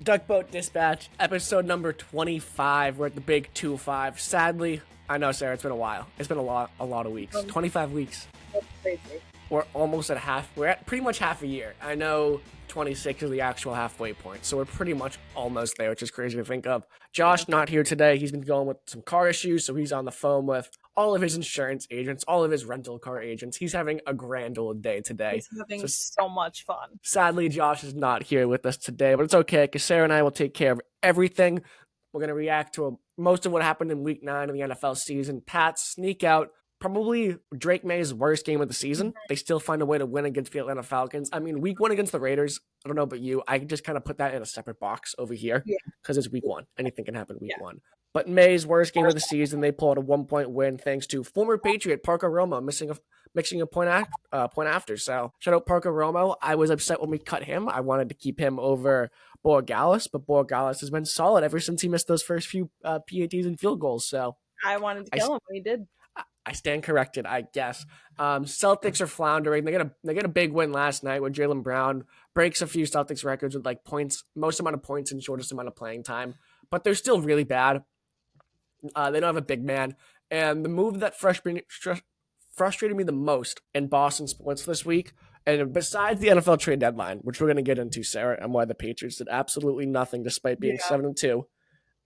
Duckboat Dispatch, episode number 25. We're at the big 2-5. Sadly, I know, Sarah, it's been a while. It's been a lot of weeks. 25 weeks. That's crazy. We're almost at half. We're at pretty much half a year. I know 26 is the actual halfway point, so we're pretty much almost there, which is crazy to think of. Josh not here today. He's been going with some car issues, so he's on the phone with all of his insurance agents, all of his rental car agents. He's having a grand old day today. He's having so much fun. Sadly, Josh is not here with us today, but it's okay because Sarah and I will take care of everything. We're going to react to most of what happened in Week 9 of the NFL season. Pats sneak out. Probably Drake May's worst game of the season. They still find a way to win against the Atlanta Falcons. I mean, Week 1 against the Raiders, I don't know about you, I just kind of put that in a separate box over here because it's Week 1. Anything can happen Week 1. But May's worst game of the season, they pull out a 1-point win thanks to former Patriot Parker Romo mixing a point after. So shout out Parker Romo. I was upset when we cut him. I wanted to keep him over Borregales, but Borregales has been solid ever since he missed those first few PATs and field goals. So I wanted to kill him, and he did. I stand corrected, I guess. Celtics are floundering. They get a big win last night where Jaylen Brown breaks a few Celtics records with like points, most amount of points and shortest amount of playing time. But they're still really bad. They don't have a big man. And the move that frustrated me the most in Boston sports this week, and besides the NFL trade deadline, which we're going to get into, Sarah, and why the Patriots did absolutely nothing despite being 7-2,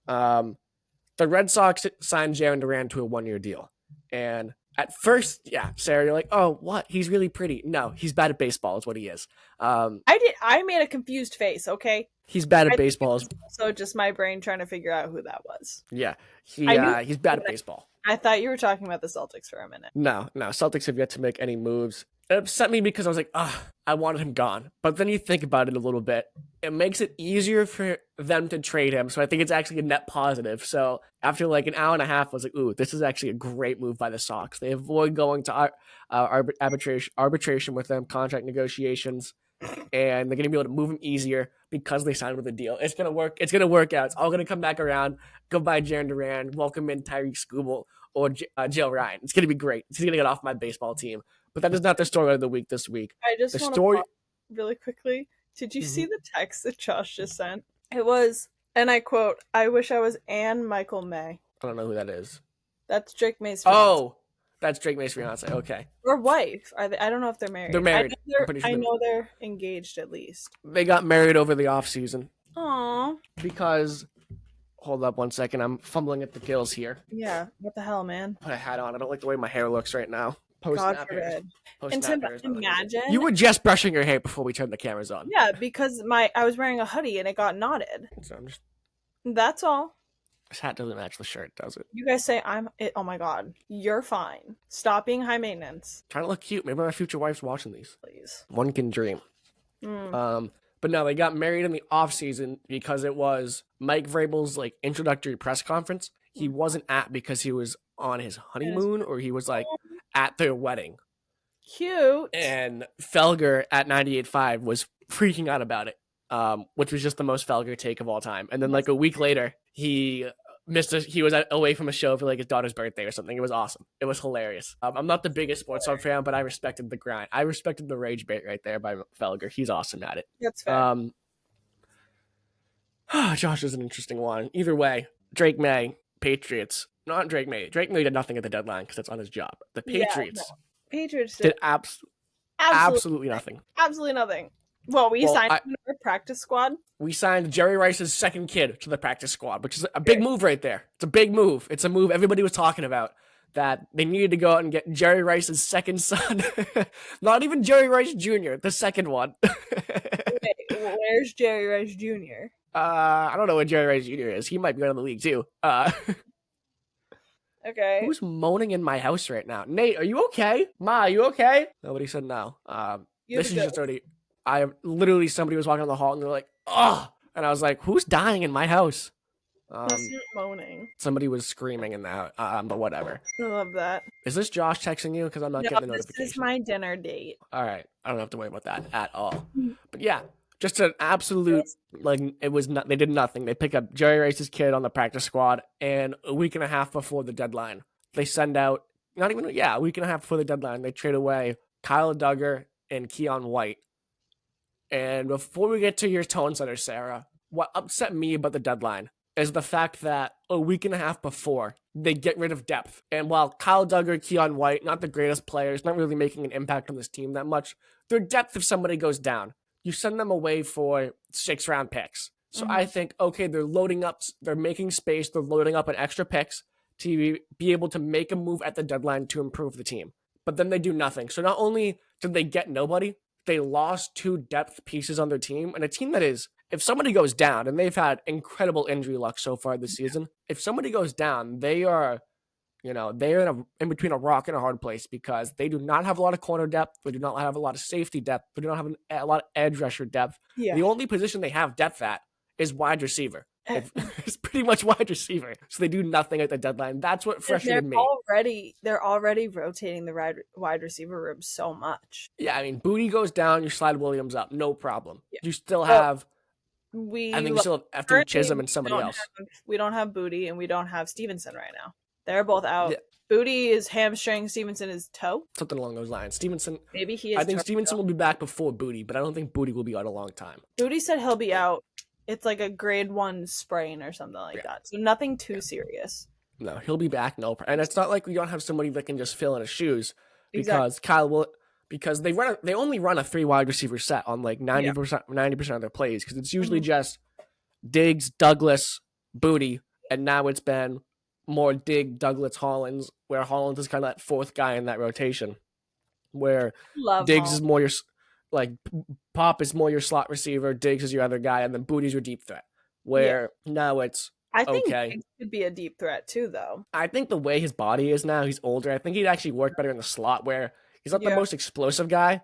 the Red Sox signed Jaren Duran to a 1-year deal. And at first, Sarah, you're like, oh, what? He's really pretty. No, he's bad at baseball is what he is. I made a confused face, okay? He's bad at baseball. So just my brain trying to figure out who that was. Yeah, he's bad at baseball. I thought you were talking about the Celtics for a minute. No, Celtics have yet to make any moves. It upset me because I was like, I wanted him gone. But then you think about it a little bit. It makes it easier for them to trade him. So I think it's actually a net positive. So after like an hour and a half, I was like, ooh, this is actually a great move by the Sox. They avoid going to arbitration with them, contract negotiations. And they're going to be able to move him easier because they signed with a deal. It's going to work. It's going to work out. It's all going to come back around. Go buy Jaren Duran, welcome in Tyreek Skubal or Jill Ryan. It's going to be great. He's going to get off my baseball team. But that is not the story of the week this week. I just want to pause really quickly. Did you see the text that Josh just sent? It was, and I quote, "I wish I was Ann Michael May." I don't know who that is. That's Drake May's fiance. Oh, that's Drake May's fiance. Okay. Or wife. Are they? I don't know if they're married. They're married. I know they're engaged at least. They got married over the offseason. Aww. Because, hold up one second. I'm fumbling at the gills here. Yeah. What the hell, man? Put a hat on. I don't like the way my hair looks right now. God forbid. And to imagine, you were just brushing your hair before we turned the cameras on. Yeah, because I was wearing a hoodie and it got knotted. So that's all. This hat doesn't match the shirt, does it? You guys say oh my god, you're fine. Stop being high maintenance. Trying to look cute. Maybe my future wife's watching these. Please. One can dream. But no, they got married in the off season because it was Mike Vrabel's like introductory press conference. He wasn't at because he was on his honeymoon or he was like at their wedding. Cute. And Felger at 98.5 was freaking out about it, which was just the most Felger take of all time. And then like a week later, he was away from a show for like his daughter's birthday or something. It was awesome. It was hilarious. I'm not the biggest sports fan, but I respected the grind. I respected the rage bait right there by Felger. He's awesome at it. That's fair. Josh is an interesting one. Either way, Drake May, Patriots. Not Drake May. Drake May did nothing at the deadline because that's on his job. The Patriots. Patriots did absolutely nothing. Absolutely nothing. Well, signed him to our practice squad. We signed Jerry Rice's second kid to the practice squad, which is a big move right there. It's a big move. It's a move everybody was talking about, that they needed to go out and get Jerry Rice's second son. Not even Jerry Rice Jr., the second one. Wait, where's Jerry Rice Jr.? I don't know what Jerry Rice Jr. is. He might be out of the league, too. Okay. Who's moaning in my house right now? Nate, are you okay? Ma, are you okay? Nobody said no. This is just already... somebody was walking down the hall and they're like, oh! And I was like, who's dying in my house? Moaning. Somebody was screaming in the house, but whatever. I love that. Is this Josh texting you? Because I'm not getting the notification. This is my dinner date. All right. I don't have to worry about that at all. But yeah, just an absolute, they did nothing. They pick up Jerry Rice's kid on the practice squad, and a week and a half before the deadline, they send out, a week and a half before the deadline, they trade away Kyle Duggar and Keon White. And before we get to your tone setter, Sarah, what upset me about the deadline is the fact that a week and a half before they get rid of depth. And while Kyle Duggar, Keon White, not the greatest players, not really making an impact on this team that much, their depth if somebody goes down, you send them away for 6-round picks. So I think, okay, they're loading up, they're making space, they're loading up an extra picks to be able to make a move at the deadline to improve the team. But then they do nothing. So not only did they get nobody, they lost 2 depth pieces on their team, and a team that is, if somebody goes down, and they've had incredible injury luck so far this season, if somebody goes down, they are, they're in between a rock and a hard place because they do not have a lot of corner depth, they do not have a lot of safety depth, they do not have a lot of edge rusher depth. Yeah. The only position they have depth at is wide receiver. It's pretty much wide receiver. So they do nothing at the deadline. That's what frustrated me. They're already rotating the wide receiver room so much. Yeah, I mean, Booty goes down, you slide Williams up, no problem. Yeah. You still have, I think you still have currently, Chisholm and somebody else. We don't have Booty and we don't have Stevenson right now. They're both out. Yeah. Booty is hamstring, Stevenson is toe. Something along those lines. Stevenson. Maybe he is. I think Stevenson will be back before Booty, but I don't think Booty will be out a long time. Booty said he'll be out. It's like a grade 1 sprain or something like that. So nothing too serious. No, he'll be back. No, and it's not like we don't have somebody that can just fill in his shoes because Exactly. because they only run a 3 wide receiver set on like 90% of their plays because it's usually just Diggs, Douglas, Booty, and now it's been more Diggs, Douglas, Hollins, where Hollins is kind of that 4th guy in that rotation, where Diggs is more your like Pop is more your slot receiver, Diggs is your other guy, and then Booty's your deep threat. Where now it's I think okay. Diggs could be a deep threat too, though. I think the way his body is now, he's older. I think he'd actually work better in the slot where he's not the most explosive guy,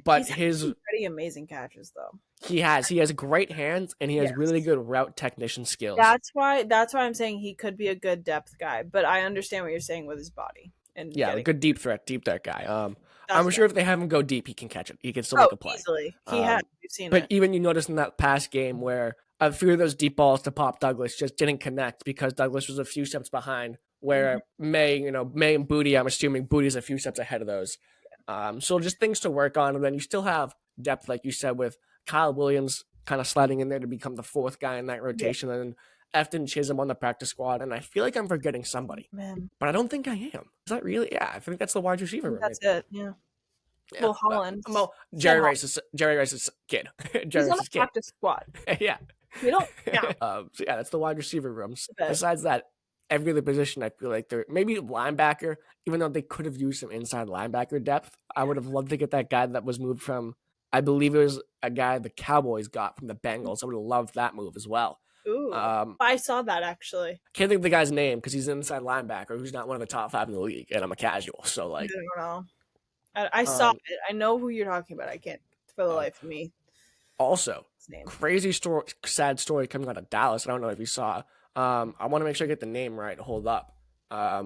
but he's pretty amazing catches though. He has great hands and he has really good route technician skills. That's why I'm saying he could be a good depth guy, but I understand what you're saying with his body. And a good deep threat guy. I'm sure if they have him go deep, he can catch it. He can still make a play. Easily. He has. You've seen but it. Even you noticed in that past game where a few of those deep balls to Pop Douglas just didn't connect because Douglas was a few steps behind. Where May and Booty, I'm assuming Booty's a few steps ahead of those. So just things to work on, and then you still have depth, like you said, with Kyle Williams kind of sliding in there to become the 4th guy in that rotation, and Efton Chisholm on the practice squad, and I feel like I'm forgetting somebody. Man. But I don't think I am. Is that really? Yeah, I think that's the wide receiver room. That's it. Yeah. Well, Holland. Jerry Rice's kid. He's on the practice squad. Yeah. We don't. So that's the wide receiver rooms. Besides that, every other position, I feel like they're maybe linebacker. Even though they could have used some inside linebacker depth, I would have loved to get that guy that was moved from. I believe it was a guy the Cowboys got from the Bengals. I would have loved that move as well. Ooh, I saw that actually. Can't think of the guy's name because he's an inside linebacker who's not one of the top 5 in the league, and I'm a casual. So like, I don't know. I saw it. I know who you're talking about. I can't for the life of me. Also, crazy story, sad story coming out of Dallas. I don't know if you saw. I want to make sure I get the name right. Hold up. I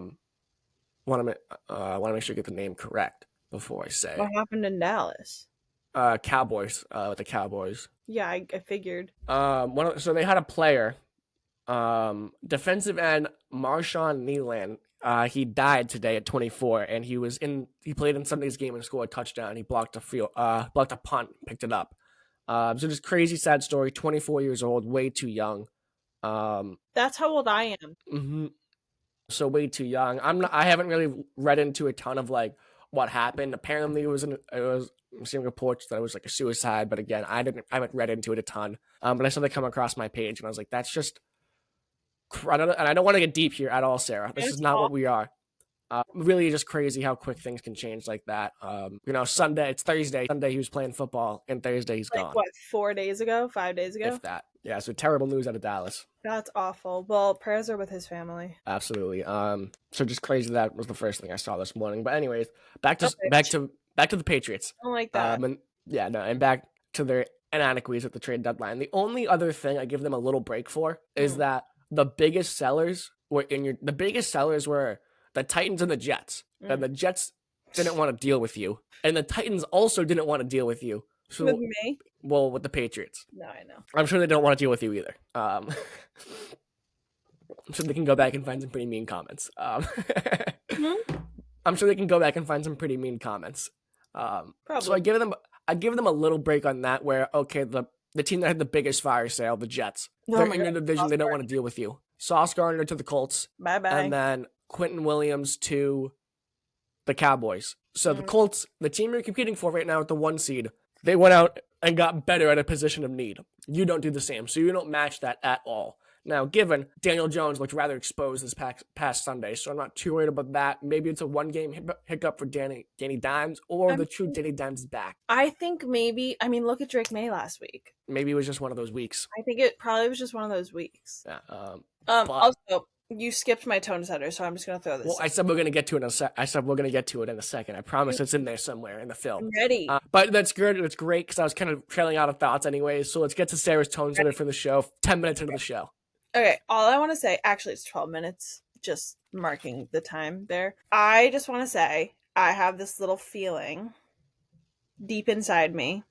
want to make sure I get the name correct before I say. What happened in Dallas? Cowboys. With the Cowboys. Yeah, I figured. So they had a player, defensive end Marshawn Nealand. He died today at 24, and he played in Sunday's game and scored a touchdown. He blocked a punt, picked it up. So just crazy, sad story. 24 years old, way too young. That's how old I am. Mm-hmm. So way too young. I haven't really read into a ton of like what happened. Apparently, I'm seeing reports that it was like a suicide, but again, I haven't read into it a ton. But I saw they come across my page, and I was like, that's just. And I don't want to get deep here at all, Sarah. This is not what we are. Really just crazy how quick things can change like that. Sunday, it's Thursday. Sunday he was playing football, and Thursday he's gone. What, 5 days ago? If that. Yeah, so terrible news out of Dallas. That's awful. Well, prayers are with his family. Absolutely. So just crazy that was the first thing I saw this morning. But anyways, back to the Patriots. I don't like that. And back to their inadequacies at the trade deadline. The only other thing I give them a little break for is that the biggest sellers were the Titans and the Jets. And the Jets didn't want to deal with you. And the Titans also didn't want to deal with you. So, with me? Well, with the Patriots. No, I know. I'm sure they don't want to deal with you either. I'm sure they can go back and find some pretty mean comments. I'm sure they can go back and find some pretty mean comments. Probably. So I give them a little break on that where, okay, the the team that had the biggest fire sale, the Jets. Oh They're my in your God. division. They don't want to deal with you. Sauce Gardner to the Colts, Bye bye. and then Quentin Williams to the Cowboys. So the Colts, the team you're competing for right now at the 1 seed, they went out and got better at a position of need. You don't do the same, so you don't match that at all. Now, given Daniel Jones looked rather exposed this past Sunday, so I'm not too worried about that. Maybe it's a one-game hiccup for Danny Dimes, or the true Danny Dimes is back. I think maybe, I mean, look at Drake May last week. Maybe it was just one of those weeks. I think it probably was just one of those weeks. Yeah, Also, you skipped my tone setter, so I'm just gonna throw this. Well, I said we're gonna get to it in a sec. I said we're gonna get to it in a second. I promise it's in there somewhere in the film. I'm ready. But that's good. That's great because I was kind of trailing out of thoughts anyways. So let's get to Sarah's tone setter for the show. 10 minutes into the show. Okay, all I want to say, actually, it's 12 minutes, just marking the time there. I just want to say, I have this little feeling deep inside me.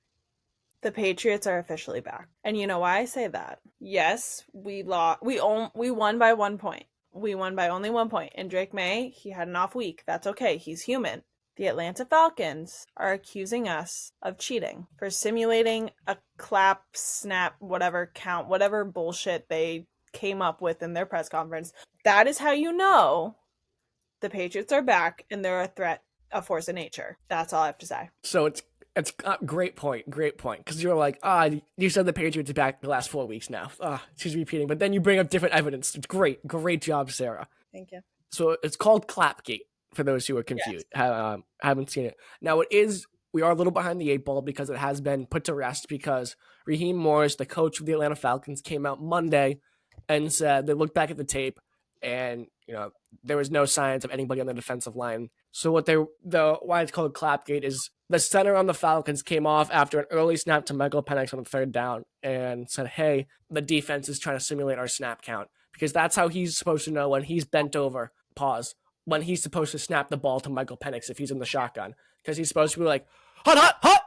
The Patriots are officially back. And you know why I say that? Yes, we lost. We won by 1 point. We won by only 1 point. And Drake May, he had an off week. That's okay. He's human. The Atlanta Falcons are accusing us of cheating for simulating a clap, snap, whatever count, whatever bullshit they came up with in their press conference. That is how you know the Patriots are back and they're a threat, a force of nature. That's all I have to say. So it's great point, because you're like, you said the Patriots are back the last 4 weeks now. She's repeating, but then you bring up different evidence. It's great job, Sarah. Thank you. So it's called Clapgate for those who are confused, haven't seen it. Now we are a little behind the 8 ball because it has been put to rest because Raheem Morris, the coach of the Atlanta Falcons, came out Monday and said they looked back at the tape and there was no signs of anybody on the defensive line. So why it's called Clapgate is the center on the Falcons came off after an early snap to Michael Penix on the 3rd down and said, hey, the defense is trying to simulate our snap count because that's how he's supposed to know when he's bent over, when he's supposed to snap the ball to Michael Penix if he's in the shotgun because he's supposed to be like, hot,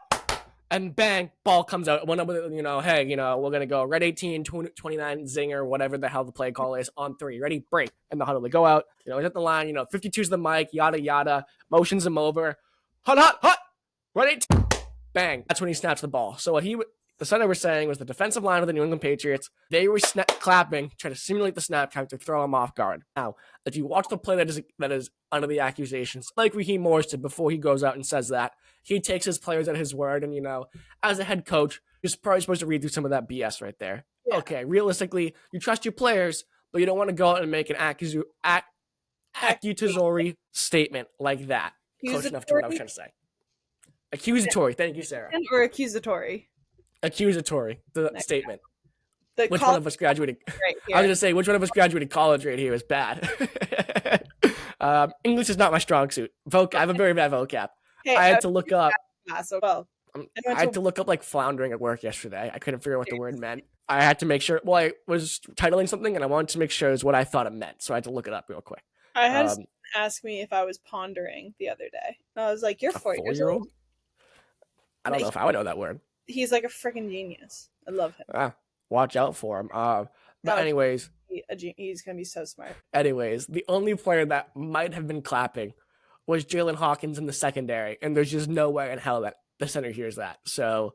and bang, ball comes out. Hey, we're going to go red 18, 29, zinger, whatever the hell the play call is, on 3. Ready, break. And the huddle, they go out, hit the line, 52's the mic, yada, yada, motions him over. Hot, red 18, bang. That's when he snaps the ball. So what the center was saying was the defensive line of the New England Patriots, they were clapping, trying to simulate the snap count to throw him off guard. Now, if you watch the play that is under the accusations, like Raheem Morris did before he goes out and says that, he takes his players at his word, and as a head coach, you're probably supposed to read through some of that BS right there. Yeah. Okay, realistically, you trust your players, but you don't want to go out and make an accusatory statement like that. Close enough to what I was trying to say. Accusatory. Thank you, Sarah. Or accusatory. Accusatory. The statement. Which one of us graduated? Right here. I was going to say, which one of us graduated college right here is bad. English is not my strong suit. I have a very bad vocab. Hey, I had to look up. I had to look up like floundering at work yesterday. I couldn't figure out what the word meant. I had to make sure. Well, I was titling something and I wanted to make sure it was what I thought it meant, so I had to look it up real quick. I had someone ask me if I was pondering the other day. And I was like, "You're 4 years old." I don't know if I would know that word. He's like a freaking genius. I love him. Watch out for him. But anyways, he's gonna be so smart. Anyways, the only player that might have been clapping was Jalen Hawkins in the secondary, and there's just no way in hell that the center hears that. So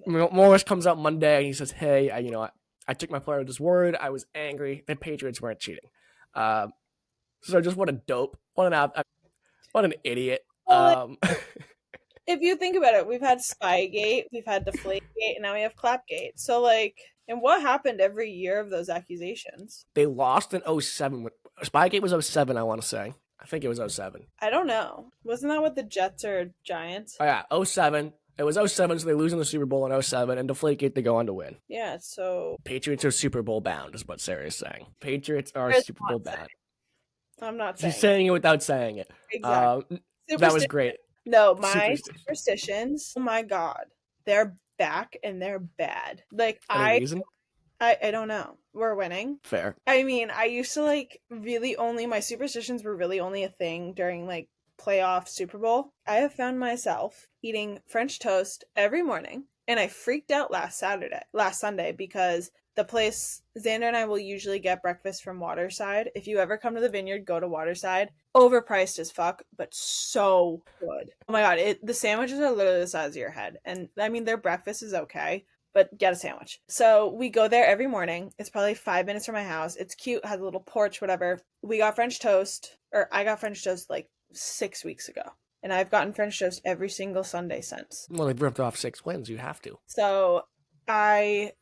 Morris comes out Monday and he says, "Hey, I took my player at his word. I was angry. The Patriots weren't cheating." So just what a dope, what an idiot. If you think about it, we've had Spygate, we've had Deflategate, and now we have Clapgate. So and what happened every year of those accusations? They lost in 07. Spygate was 07, I want to say. I think it was 07. I don't know. Wasn't that what the Jets or Giants? Oh, yeah, 07. It was 07, so they lose in the Super Bowl in 07, and Deflategate, they go on to win. Yeah, so... Patriots are Super Bowl bound, is what Sarah is saying. Patriots are Super Bowl bound. I'm not saying She's saying it without saying it. Exactly. That was great. No, my superstitions, oh my God, they're back and they're bad. Any reason? I don't know. We're winning. Fair. I mean, I used to my superstitions were really only a thing during playoff Super Bowl. I have found myself eating French toast every morning, and I freaked out last Sunday because the place Xander and I will usually get breakfast from Waterside. If you ever come to the Vineyard, go to Waterside. Overpriced as fuck, but so good. Oh my God, the sandwiches are literally the size of your head. And I mean, their breakfast is okay, but get a sandwich. So we go there every morning. It's probably 5 minutes from my house. It's cute, has a little porch, whatever. We got French toast, or I got French toast like 6 weeks ago. And I've gotten French toast every single Sunday since. Well, they've ripped off 6 wins. You have to. So I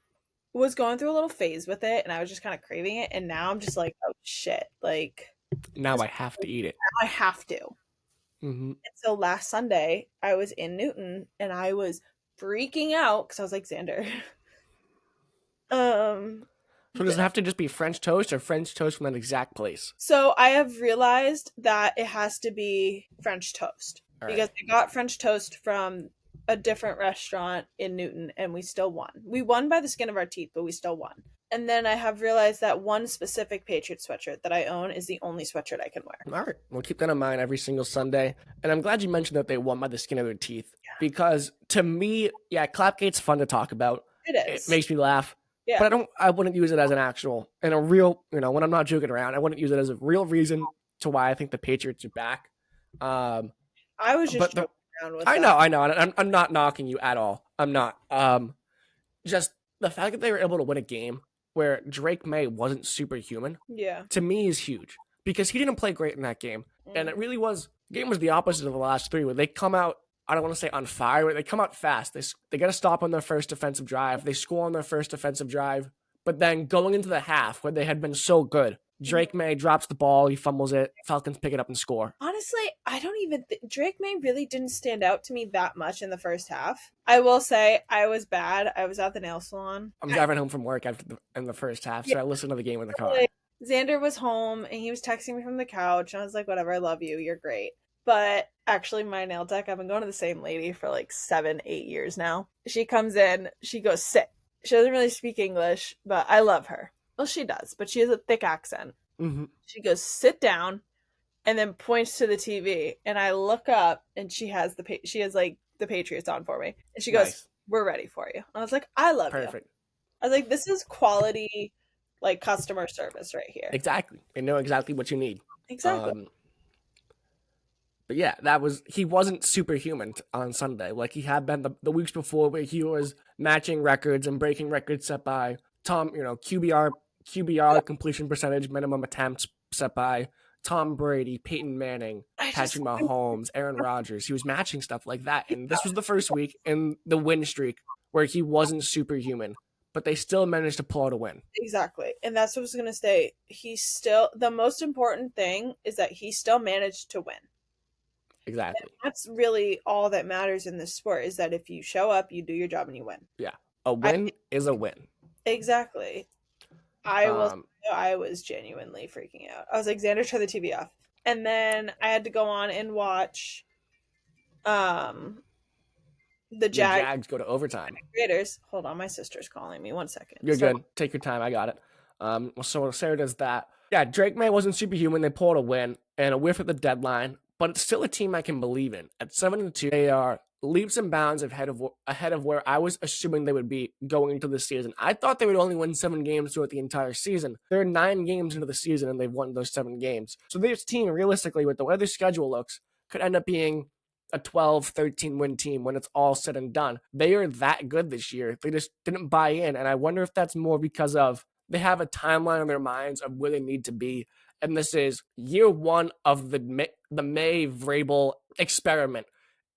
was going through a little phase with it and I was just kind of craving it. And now I'm just like, oh shit. Like, Now I have to eat it. I have to. Mm-hmm. And so last Sunday, I was in Newton and I was freaking out because I was like, Xander. So does it have to just be French toast or French toast from that exact place? So I have realized that it has to be French toast All because right. I got French toast from a different restaurant in Newton and we still won. We won by the skin of our teeth, but we still won. And then I have realized that one specific Patriot sweatshirt that I own is the only sweatshirt I can wear. All right. We'll keep that in mind every single Sunday. And I'm glad you mentioned that they won by the skin of their teeth because to me, yeah, Clapgate's fun to talk about. It It is. makes me laugh. Yeah. But I wouldn't use it as an actual and a real, when I'm not joking around, I wouldn't use it as a real reason to why I think the Patriots are back. I was just joking around with I that. know. And I'm not knocking you at all. I'm not. Just the fact that they were able to win a game where Drake May wasn't superhuman, Yeah. to me is huge because he didn't play great in that game. And it really was, the game was the opposite of the last three where they come out, I don't want to say on fire, but they come out fast. They get a stop on their first defensive drive. They score on their first defensive drive. But then going into the half where they had been so good, Drake May drops the ball, he fumbles it, Falcons pick it up and score. Honestly, I don't even Drake May really didn't stand out to me that much in the first half. I will say I was bad. I was at the nail salon. I'm driving home from work in the first half, so I listened to the game in the car. Xander was home and he was texting me from the couch and I was like, whatever, I love you, you're great. But actually my nail tech, I've been going to the same lady for like 7-8 years now. She comes in, she goes, sit. She doesn't really speak English, but I love her. Well, she does, but she has a thick accent. Mm-hmm. She goes, sit down, and then points to the TV. And I look up, and she has like the Patriots on for me, and she goes, Nice. "We're ready for you." I was like, "I love you." Perfect. I was like, "This is quality, like customer service right here." Exactly. They know exactly what you need. Exactly. But yeah, he wasn't superhuman on Sunday like he had been the weeks before, where he was matching records and breaking records set by QBR completion percentage, minimum attempts set by Tom Brady, Peyton Manning, Patrick Mahomes, Aaron Rodgers. He was matching stuff like that. And this was the first week in the win streak where he wasn't superhuman, but they still managed to pull out a win. Exactly. And that's what I was going to say. The most important thing is that he still managed to win. Exactly. And that's really all that matters in this sport, is that if you show up, you do your job and you win. Yeah. A win is a win. Exactly. I was genuinely freaking out. I was like, Xander, turn the TV off. And then I had to go on and watch the Jags go to overtime. Raiders. Hold on, my sister's calling me. 1 second. You're good. Take your time. I got it. So Sarah does that. Yeah, Drake May wasn't superhuman. They pulled a win and a whiff at the deadline, but it's still a team I can believe in. At 7-2, they are leaps and bounds ahead of where I was assuming they would be going into the season. I thought they would only win 7 games throughout the entire season. They're 9 games into the season and they've won those 7 games. So this team, realistically, with the way their schedule looks, could end up being a 12, 13 win team when it's all said and done. They are that good this year. They just didn't buy in. And I wonder if that's more because of they have a timeline in their minds of where they need to be. And this is year 1 of the May Vrabel experiment.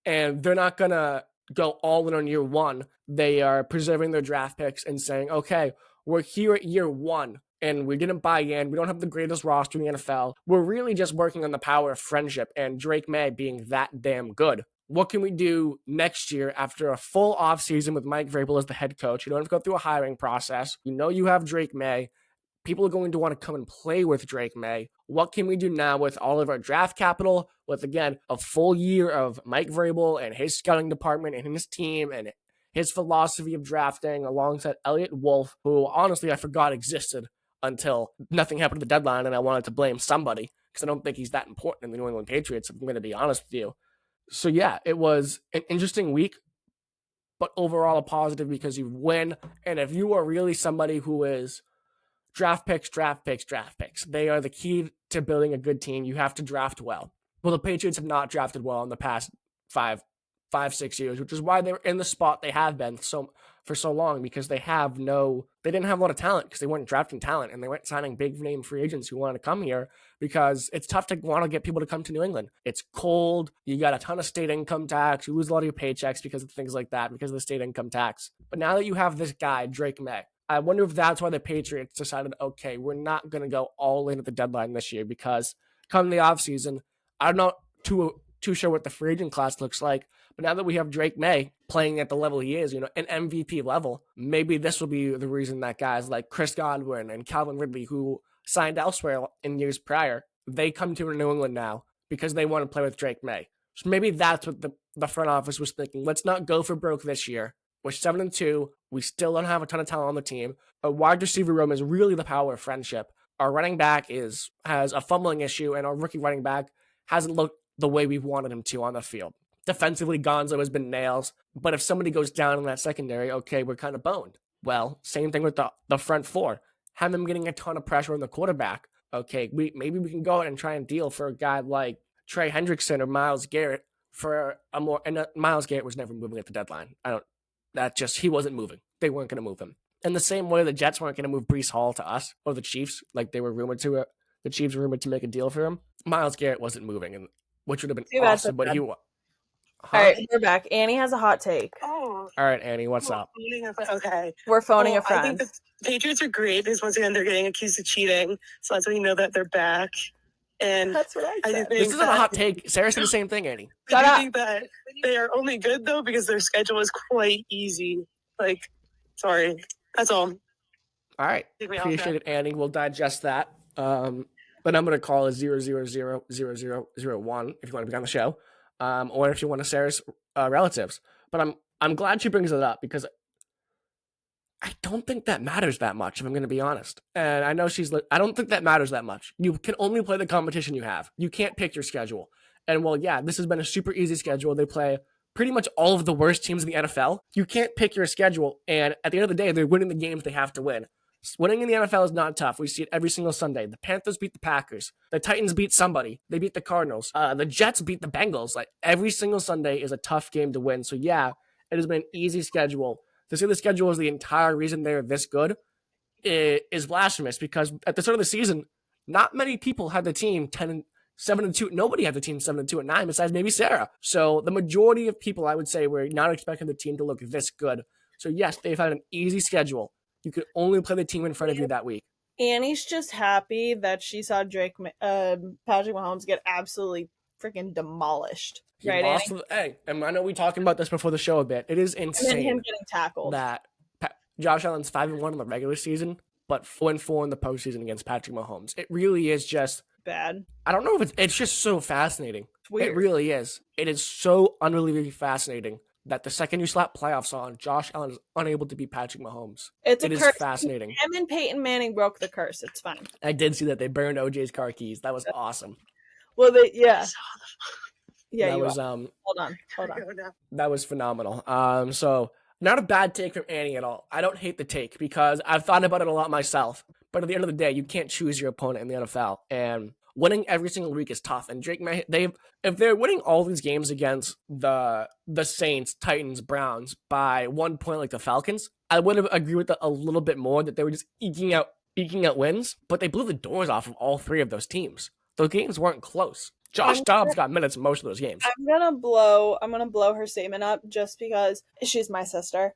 And they're not going to go all in on year 1. They are preserving their draft picks and saying, okay, we're here at year 1 and we didn't buy in. We don't have the greatest roster in the NFL. We're really just working on the power of friendship and Drake May being that damn good. What can we do next year after a full offseason with Mike Vrabel as the head coach? You don't have to go through a hiring process. You know you have Drake May. People are going to want to come and play with Drake May. What can we do now with all of our draft capital, with, again, a full year of Mike Vrabel and his scouting department and his team and his philosophy of drafting alongside Elliott Wolf, who honestly I forgot existed until nothing happened at the deadline and I wanted to blame somebody because I don't think he's that important in the New England Patriots, if I'm going to be honest with you. So yeah, it was an interesting week, but overall a positive because you win. And if you are really somebody who is draft picks, they are the key to building a good team. You have to draft well. Well, the Patriots have not drafted well in the past 5 5-6 years, which is why they're in the spot they have been for so long, because they didn't have a lot of talent because they weren't drafting talent and they weren't signing big name free agents who wanted to come here, because it's tough to want to get people to come to New England. It's cold. You got a ton of state income tax. You lose a lot of your paychecks because of things like that, because of the state income tax. But now that you have this guy, Drake May, I wonder if that's why the Patriots decided, okay, we're not going to go all in at the deadline this year, because come the offseason, I'm not too sure what the free agent class looks like. But now that we have Drake May playing at the level he is, an MVP level, maybe this will be the reason that guys like Chris Godwin and Calvin Ridley, who signed elsewhere in years prior, they come to New England now because they want to play with Drake May. So maybe that's what the front office was thinking. Let's not go for broke this year. We're 7-2. We still don't have a ton of talent on the team. A wide receiver room is really the power of friendship. Our running back has a fumbling issue, and our rookie running back hasn't looked the way we wanted him to on the field. Defensively, Gonzo has been nails, but if somebody goes down in that secondary, okay, we're kind of boned. Well, same thing with the front four. Have them getting a ton of pressure on the quarterback. Okay, maybe we can go out and try and deal for a guy like Trey Hendrickson or Myles Garrett for a more. And Myles Garrett was never moving at the deadline. He wasn't moving. They weren't going to move him. In the same way, the Jets weren't going to move Breece Hall to us, or the Chiefs, like they were rumored to. The Chiefs were rumored to make a deal for him. Myles Garrett wasn't moving, and which would have been awesome, but he. All right, we're back. Annie has a hot take. Oh. All right, Annie, what's up? Okay. We're phoning a friend. I think the Patriots are great because once again they're getting accused of cheating, so that's when you know that they're back. And that's what I said. This isn't a hot take. Sarah said the same thing, Annie. I think that they are only good though because their schedule is quite easy. Sorry, that's all. All right, appreciate it, Annie. We'll digest that. The number to call is 0000001 if you want to be on the show. Or if you want to Sarah's relatives. But I'm glad she brings it up, because I don't think that matters that much, if I'm going to be honest. And I know I don't think that matters that much. You can only play the competition you have. You can't pick your schedule. And well, yeah, this has been a super easy schedule. They play pretty much all of the worst teams in the NFL. You can't pick your schedule. And at the end of the day, they're winning the games they have to win. Winning in the NFL is not tough. We see it every single Sunday. The Panthers beat the Packers. The Titans beat somebody. They beat the Cardinals. The Jets beat the Bengals. Like, every single Sunday is a tough game to win. So yeah, it has been an easy schedule. To say the schedule is the entire reason they're this good is blasphemous, because at the start of the season, not many people had the team 7-2. Nobody had the team 7-2-9 besides maybe Sarah. So the majority of people, I would say, were not expecting the team to look this good. So yes, they've had an easy schedule. You could only play the team in front of you that week. Annie's just happy that she saw Patrick Mahomes get absolutely freaking demolished. Right, Annie? And I know we talking about this before the show a bit. It is insane. And him getting tackled. That Josh Allen's 5-1 in the regular season, but 4-4 in the postseason against Patrick Mahomes. It really is just bad. I don't know if it's just so fascinating. It's weird. It really is. It is so unbelievably fascinating that the second you slap playoffs on, Josh Allen is unable to beat Patrick Mahomes. It is fascinating. Him and Peyton Manning broke the curse. It's fine. I did see that they burned OJ's car keys. That was awesome. Well, yeah. That was hold on. That was phenomenal. So not a bad take from Annie at all. I don't hate the take because I've thought about it a lot myself. But at the end of the day, you can't choose your opponent in the NFL, and winning every single week is tough. And Drake May, if they're winning all these games against the Saints, Titans, Browns by 1 point like the Falcons, I would have agreed with that a little bit more, that they were just eking out wins. But they blew the doors off of all three of those teams. Those games weren't close. Josh Dobbs got minutes in most of those games. I'm gonna blow her statement up just because she's my sister.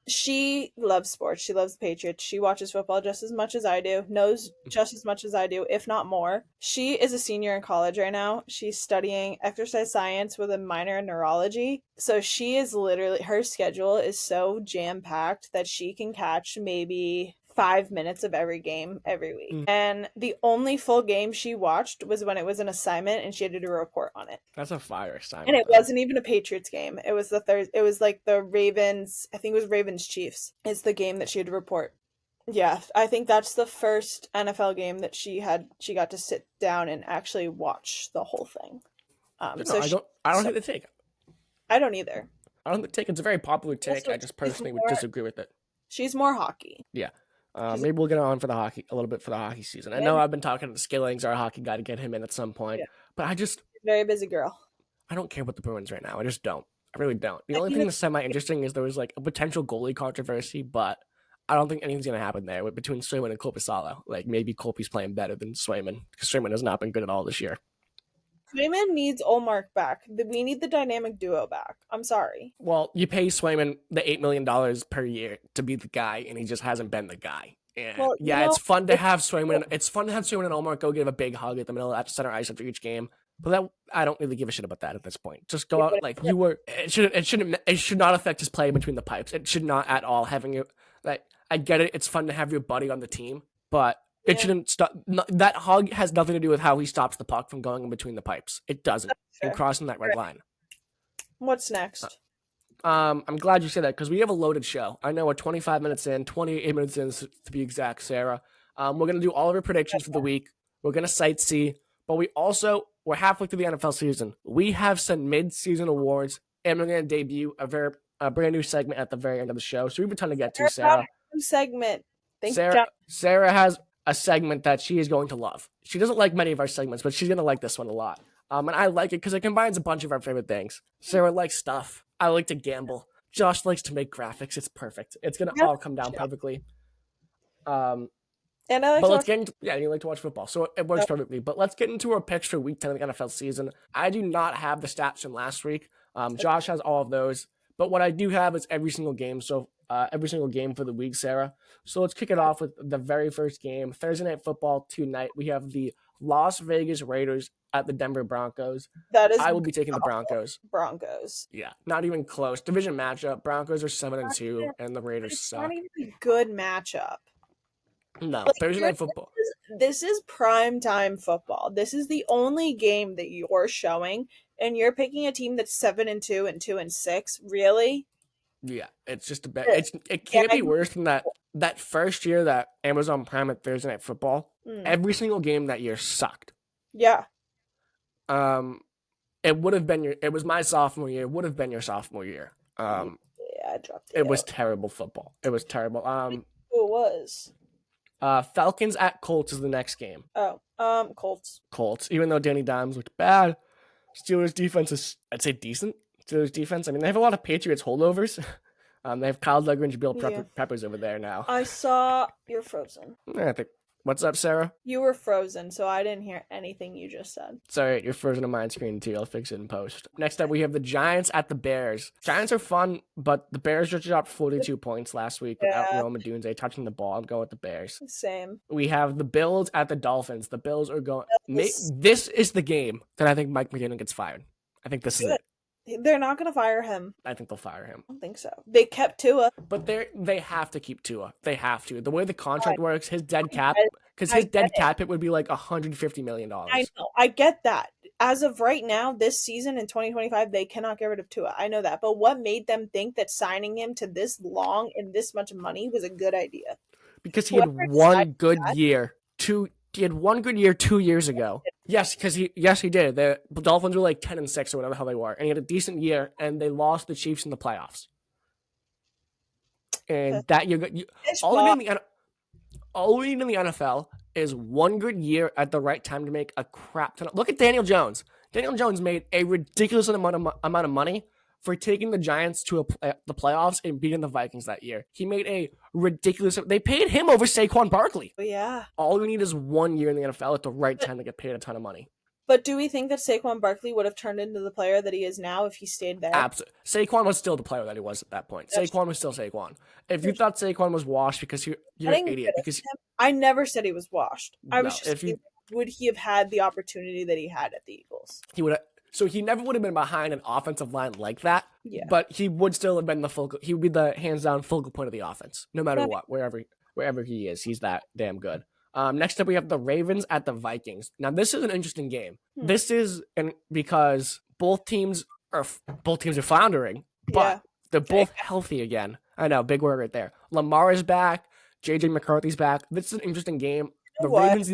She loves sports. She loves the Patriots. She watches football just as much as I do, knows just as much as I do, if not more. She is a senior in college right now. She's studying exercise science with a minor in neurology. So she is literally, her schedule is so jam-packed that she can catch maybe 5 minutes of every game every week. And the only full game she watched was when it was an assignment and she had to do a report on it. That's a fire assignment. And it wasn't even a Patriots game. It was it was like the Ravens, I think it was Ravens Chiefs is the game that she had to report. Yeah, I think that's the first NFL game that she got to sit down and actually watch the whole thing. I don't hate the take. I don't either. I don't think it's a very popular take. Also, I just personally would disagree with it. She's more hockey. Yeah. Maybe we'll get on for a little bit for the hockey season. I know I've been talking to Skillings, our hockey guy, to get him in at some point. Yeah. But I just... Very busy girl. I don't care about the Bruins right now. I just don't. I really don't. The only Even- thing that's semi-interesting is there was like a potential goalie controversy, but I don't think anything's going to happen there between Swayman and Korpisalo. Like maybe Kolpe's playing better than Swayman because Swayman has not been good at all this year. Swayman needs Olmark back. We need the dynamic duo back. I'm sorry. Well, you pay Swayman the $8 million per year to be the guy, and he just hasn't been the guy. And Well, it's fun to have Swayman. It's fun to have Swayman and Allmark go give a big hug at the middle of center ice after each game. But that I don't really give a shit about that at this point. Just go out like you were. It should not affect his play between the pipes. It should not at all having you like. I get it. It's fun to have your buddy on the team, but it shouldn't stop. That hug has nothing to do with how he stops the puck from going in between the pipes. It doesn't. And crossing that red line. What's next? I'm glad you said that because we have a loaded show. I know we're 25 minutes in, 28 minutes in to be exact, Sarah. We're going to do all of our predictions for the week. We're going to sightsee, but we're halfway through the NFL season. We have some mid-season awards, and we're going to debut a brand new segment at the very end of the show. So we have a ton to get to, Sarah. Segment. Sarah has a segment that she is going to love. She doesn't like many of our segments, but she's going to like this one a lot. And I like it because it combines a bunch of our favorite things. Sarah likes stuff. I like to gamble. Josh likes to make graphics. It's perfect. It's going to all come down perfectly. And I like but let's get into, you like to watch football, so it works perfectly. But let's get into our picks for week 10 of the NFL season. I do not have the stats from last week. Josh has all of those. But what I do have is every single game. So every single game for the week, Sarah. So let's kick it off with the very first game. Thursday Night Football tonight. We have the Las Vegas Raiders at the Denver Broncos. I will be taking the Broncos. Yeah, not even close. Division matchup. Broncos are 7-2, and the Raiders suck. Not even a good matchup. No, Thursday Night Football. This is prime time football. This is the only game that you're showing, and you're picking a team that's 7-2 and 2-6. Really? Yeah, it's just a bad. It can't be worse than that first year that Amazon Prime at Thursday Night Football. Every single game that year sucked. Yeah. It would have been it was my sophomore year. It would have been your sophomore year. I dropped it. It was terrible football. It was terrible. It was. Falcons at Colts is the next game. Colts. Colts, even though Danny Dimes looked bad, Steelers defense is, I'd say, decent. Steelers defense, I mean, they have a lot of Patriots holdovers. They have Kyle Duggar and Bill Peppers over there now. I saw you're frozen. I think. What's up, Sarah? You were frozen, so I didn't hear anything you just said. Sorry, you're frozen on my screen too. I'll fix it in post. Next up, we have the Giants at the Bears. Giants are fun, but the Bears just dropped 42 points last week without Rome Odunze touching the ball. I'm going with the Bears. Same. We have the Bills at the Dolphins. The Bills are going. This is the game that I think Mike McDaniel gets fired. I think this is it. They're not going to fire him. I think they'll fire him. I don't think so. They kept Tua. But they have to keep Tua. They have to. The way the contract works, his dead cap, because his dead cap hit would be like $150 million. I know. I get that. As of right now, this season in 2025, they cannot get rid of Tua. I know that. But what made them think that signing him to this long and this much money was a good idea? Because he had one good year. He had one good year 2 years ago. Yes, he did. The Dolphins were like 10-6 or whatever the hell they were, and he had a decent year, and they lost the Chiefs in the playoffs. And that year, all we need in the NFL is one good year at the right time to make a crap ton. Look at Daniel Jones. Daniel Jones made a ridiculous amount of money for taking the Giants to the playoffs and beating the Vikings that year. He made a ridiculous. They paid him over Saquon Barkley. Yeah. All we need is 1 year in the NFL at the right time to get paid a ton of money. But do we think that Saquon Barkley would have turned into the player that he is now if he stayed there? Absolutely. Saquon was still the player that he was at that point. Saquon was still Saquon. If you thought Saquon was washed because you're an idiot. Because I never said he was washed. I was just would he have had the opportunity that he had at the Eagles? He would have. So he never would have been behind an offensive line like that. Yeah. But he would still have been he would be the hands down focal point of the offense, no matter what, wherever he is. He's that damn good. Next up, we have the Ravens at the Vikings. Now, this is an interesting game. This is because both teams are floundering, but they're both healthy again. I know, big word right there. Lamar is back. JJ McCarthy's back. This is an interesting game. The Ravens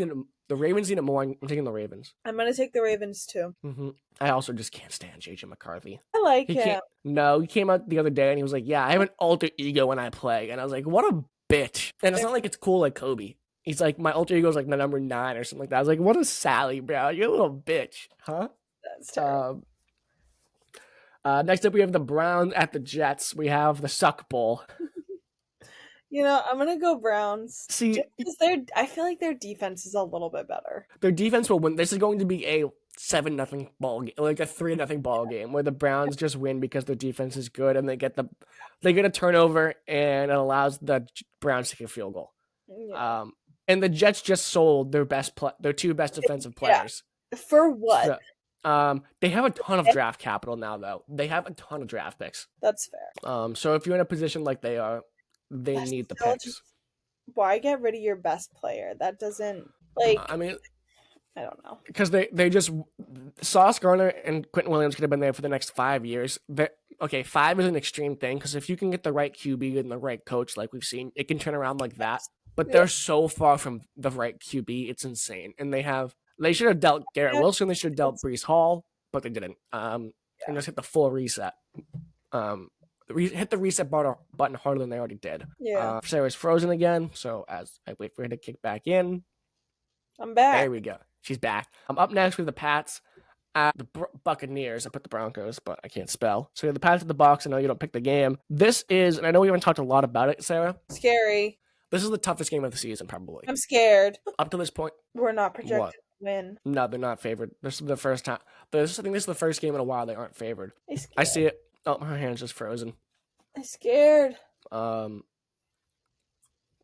need it more. I'm taking the Ravens. I'm going to take the Ravens too. Mm-hmm. I also just can't stand JJ McCarthy. I like him. No, he came out the other day and he was like, yeah, I have an alter ego when I play. And I was like, what a bitch. And it's not like it's cool like Kobe. He's like, my alter ego is like the number 9 or something like that. I was like, what a Sally, bro. You're a little bitch. Huh? That's terrible. Next up, we have the Browns at the Jets. We have the Suck Bowl. I'm gonna go Browns. See, Just 'cause I feel like their defense is a little bit better. their defense will win. This is going to be a 7-0 ball game, like a 3-0 ball game, where the Browns just win because their defense is good and they get a turnover and it allows the Browns to kick a field goal. Yeah. And the Jets just sold their two best defensive players. For what? They have a ton of draft capital now, though. They have a ton of draft picks. That's fair. So if you're in a position like they are, they need the picks. Why get rid of your best player? That doesn't I don't know. Because they just Sauce Gardner and Quentin Williams could have been there for the next 5 years. 5 is an extreme thing because if you can get the right QB and the right coach, like we've seen, it can turn around like that. But they're so far from the right QB, it's insane. And they should have dealt Garrett Wilson, they should have dealt Breece Hall, but they didn't. And just hit the full reset. Hit the reset button harder than they already did. Yeah. Sarah's frozen again, so as I wait for her to kick back in. I'm back. There we go. She's back. Up next with the Pats at the Buccaneers. I put the Broncos, but I can't spell. So we have the Pats at the Bucs. I know you don't pick the game. This is, and I know we haven't talked a lot about it, Sarah. Scary. This is the toughest game of the season, probably. I'm scared. Up to this point. We're not projected to win. No, they're not favored. This is the first time. I think this is the first game in a while they aren't favored. I see it. Oh, my hand's just frozen. I'm scared.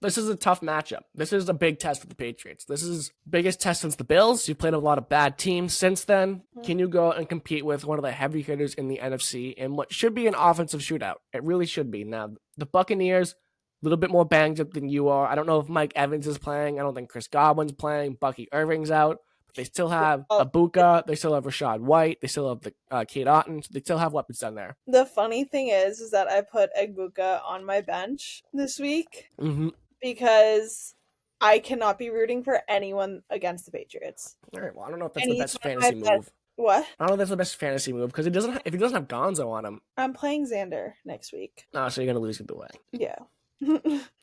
This is a tough matchup. This is a big test for the Patriots. This is biggest test since the Bills. You've played a lot of bad teams since then. Can you go and compete with one of the heavy hitters in the NFC in what should be an offensive shootout? It really should be. Now, the Buccaneers, a little bit more banged up than you are. I don't know if Mike Evans is playing. I don't think Chris Godwin's playing. Bucky Irving's out. But they still have Abuka. They still have Rashad White. They still have the Kate Otten. So they still have weapons down there. The funny thing is that I put Abuka on my bench this week. Mm-hmm. Because I cannot be rooting for anyone against the Patriots. All right, well, I don't know if that's the best fantasy move. What? I don't know if that's the best fantasy move because if he doesn't have Gonzo on him. I'm playing Xander next week. Oh, so you're going to lose either way. Yeah.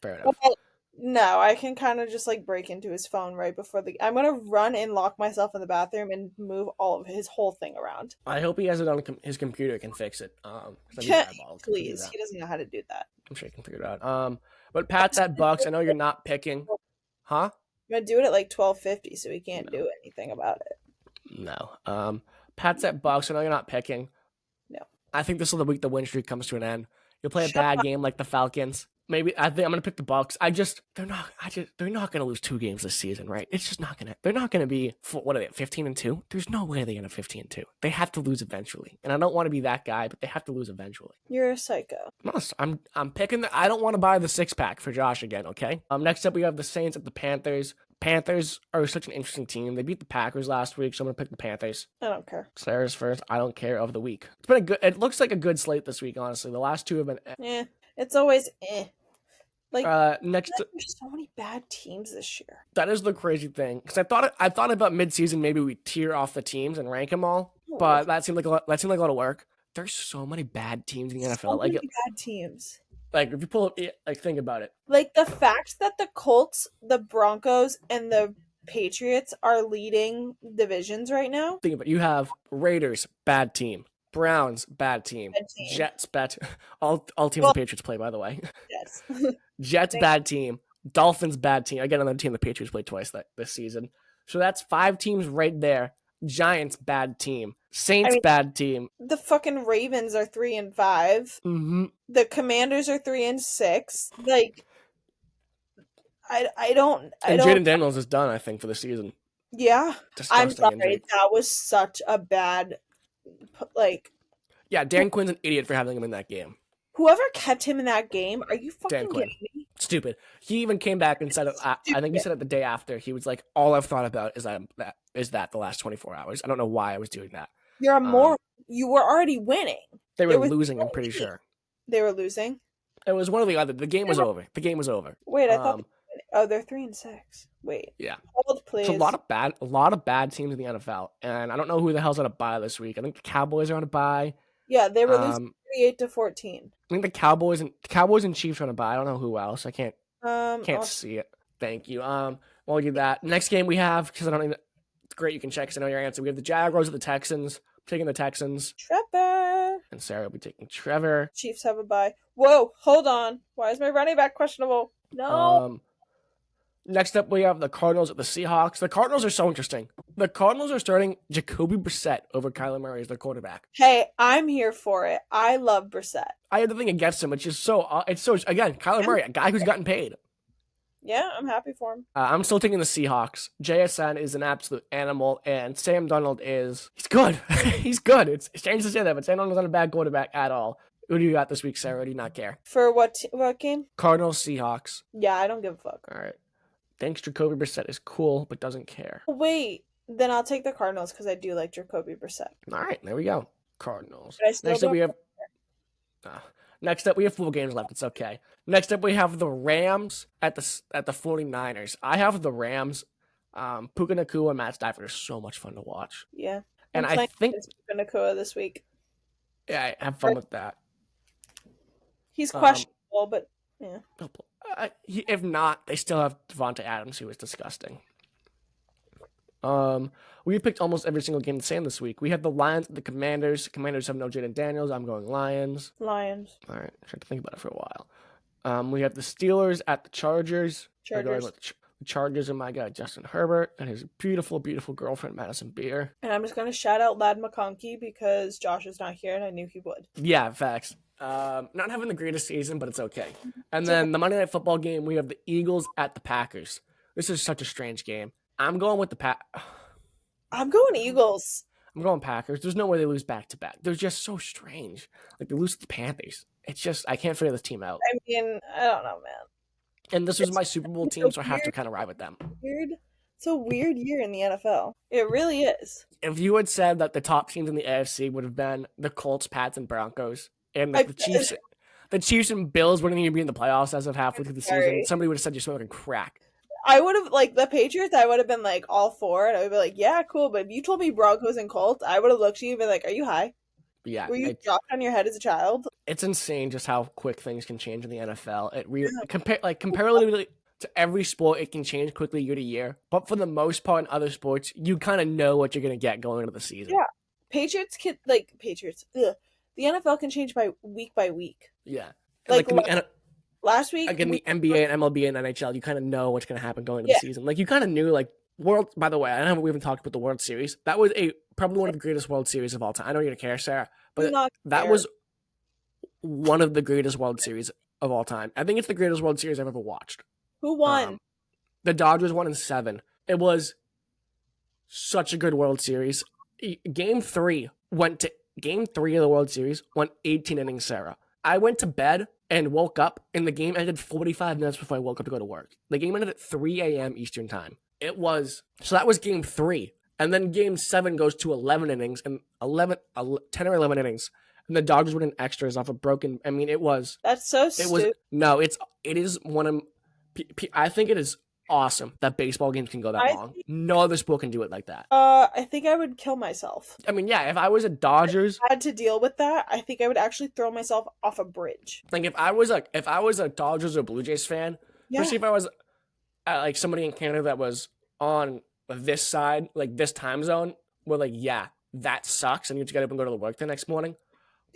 Fair enough. Well, no, I can kind of just break into his phone right before I'm going to run and lock myself in the bathroom and move all of his whole thing around. I hope he has it on his computer, can fix it. Please, he doesn't know how to do that. I'm sure he can figure it out. But Pat's at Bucks. I know you're not picking. Huh? I'm going to do it at 12:50, so he can't do anything about it. No. Pat's at Bucks. I know you're not picking. No. I think this is the week the win streak comes to an end. You'll play a bad game like the Falcons. Maybe I think I'm gonna pick the Bucks. They're not gonna lose 2 games this season, right? It's just not gonna. They're not gonna be 15-2. There's no way they're gonna 15-2. They have to lose eventually, and I don't want to be that guy, but they have to lose eventually. You're a psycho. I'm picking I don't want to buy the 6-pack for Josh again. Okay. Next up we have the Saints at the Panthers. Panthers are such an interesting team. They beat the Packers last week, so I'm gonna pick the Panthers. I don't care. Sarah's first. I don't care of the week. It's been it looks like a good slate this week. Honestly, the last 2 have been. It's always Next, there's so many bad teams this year. That is the crazy thing because I thought about midseason maybe we tier off the teams and rank them all, but that seemed like a lot of work. There's so many bad teams in the NFL. So many bad teams. If you pull up, think about it. The fact that the Colts, the Broncos, and the Patriots are leading divisions right now. Think about it. You have Raiders, bad team. Browns, bad team. Jets, bad team. All teams the Patriots play, by the way. Yes. Jets, bad team. Dolphins, bad team. Again, another team the Patriots played twice this season. So that's 5 teams right there. Giants, bad team. Saints, bad team. The fucking Ravens are 3-5. Mm-hmm. The Commanders are 3-6. I don't. Jaden Daniels is done, I think, for the season. Yeah. Disgusting I'm sorry. injury. That was such a bad. Yeah, Dan Quinn's an idiot for having him in that game. Whoever kept him in that game, are you fucking kidding me? Stupid. He even came back and said, I think he said it the day after, he was like, all I've thought about is that the last 24 hours. I don't know why I was doing that. You're a moron. You were already winning. They were losing, I'm pretty sure. They were losing? It was one or the other. The game was over. Wait, I thought they're 3-6. Wait. Yeah. Hold, please. It's a lot of bad teams in the NFL. And I don't know who the hell's on a bye this week. I think the Cowboys are on a bye. Yeah, they were losing 38-14. I think the Cowboys and Chiefs are on a bye. I don't know who else. I can't see it. Thank you. While we do that, next game we have, because I don't even. It's great you can check because I know your answer. We have the Jaguars at the Texans. I'm taking the Texans. Trevor. and Sarah will be taking Trevor. Chiefs have a bye. Whoa, hold on. Why is my running back questionable? No. Next up, we have the Cardinals at the Seahawks. The Cardinals are so interesting. The Cardinals are starting Jacoby Brissett over Kyler Murray as their quarterback. Hey, I'm here for it. I love Brissett. I have nothing against him. It's just so, again, Kyler Murray, a guy who's gotten paid. Yeah, I'm happy for him. I'm still taking the Seahawks. JSN is an absolute animal, and Sam Darnold he's good. He's good. It's strange to say that, but Sam Darnold's not a bad quarterback at all. Who do you got this week, Sarah? Or do you not care? For what game? Cardinals, Seahawks. Yeah, I don't give a fuck. All right. Thanks, Jacoby Brissett is cool, but doesn't care. Wait, then I'll take the Cardinals because I do like Jacoby Brissett. All right, there we go. Cardinals. But I still Next up, don't- we have... Next up, we have 4 games left. It's okay. Next up, we have the Rams at the 49ers. I have the Rams. Puka Nacua and Matt Stafford are so much fun to watch. Yeah. And I'm I playing think... against Nakua this week. Yeah, I have fun with that. He's questionable, but yeah. If not, they still have Devonta Adams, who is disgusting. We picked almost every single game the same this week. We have the Lions, the Commanders. Commanders have no Jaden Daniels. I'm going Lions. Lions. All right, I tried to think about it for a while. We have the Steelers at the Chargers. We're going with the Chargers and my guy Justin Herbert and his beautiful, beautiful girlfriend Madison Beer. And I'm just going to shout out Lad McConkey because Josh is not here and I knew he would. Yeah, facts. Not having the greatest season, but it's okay. And then the Monday Night Football game, we have the Eagles at the Packers. This is such a strange game. I'm going with the I'm going Eagles. I'm going Packers. There's no way they lose back-to-back. They're just so strange. Like, they lose to the Panthers. It's just, I can't figure this team out. I mean, I don't know, man. And this was my Super Bowl team, so I have to kind of ride with them. Weird. It's a weird year in the NFL. It really is. If you had said that the top teams in the AFC would have been the Colts, Pats, and Broncos, and the Chiefs and Bills wouldn't even be in the playoffs as of halfway through the season, somebody would have said you're smoking crack. I would have, like, the Patriots, I would have been, like, all for it. I would be like, yeah, cool. But if you told me Broncos and Colts, I would have looked at you and been like, are you high? Yeah. Were you dropped on your head as a child? It's insane just how quick things can change in the NFL. It really, comparatively to every sport, it can change quickly year to year. But for the most part in other sports, you kind of know what you're going to get going into the season. Yeah. Patriots. Ugh. The NFL can change by week. Yeah. Like last week. Like in the NBA and MLB and NHL, you kind of know what's going to happen going into the season. Like, you kind of knew, like, by the way, I know we haven't talked about the World Series. That was probably one of the greatest World Series of all time. I know you don't care, Sarah, but that was one of the greatest World Series of all time. I think it's the greatest World Series I've ever watched. Who won? The Dodgers won in 7. It was such a good World Series. Game 3 of the World Series went 18 innings, Sarah. I went to bed and woke up, and the game ended 45 minutes before I woke up to go to work. The game ended at 3 a.m. Eastern time. So that was game 3. And then game 7 goes to 11 innings, and 10 or 11 innings. And the Dodgers went in extras off a broken, I mean, it was. That's so stupid. It is one of, I think it is awesome that baseball games can go that long. No other sport can do it like that. I think I would kill myself. I mean, yeah, if I was a Dodgers, if I had to deal with that, I think I would actually throw myself off a bridge. Like, if I was a Dodgers or Blue Jays fan, especially if I was like somebody in Canada that was on this side, like this time zone, where like, yeah, that sucks, and you have to get up and go to the work the next morning.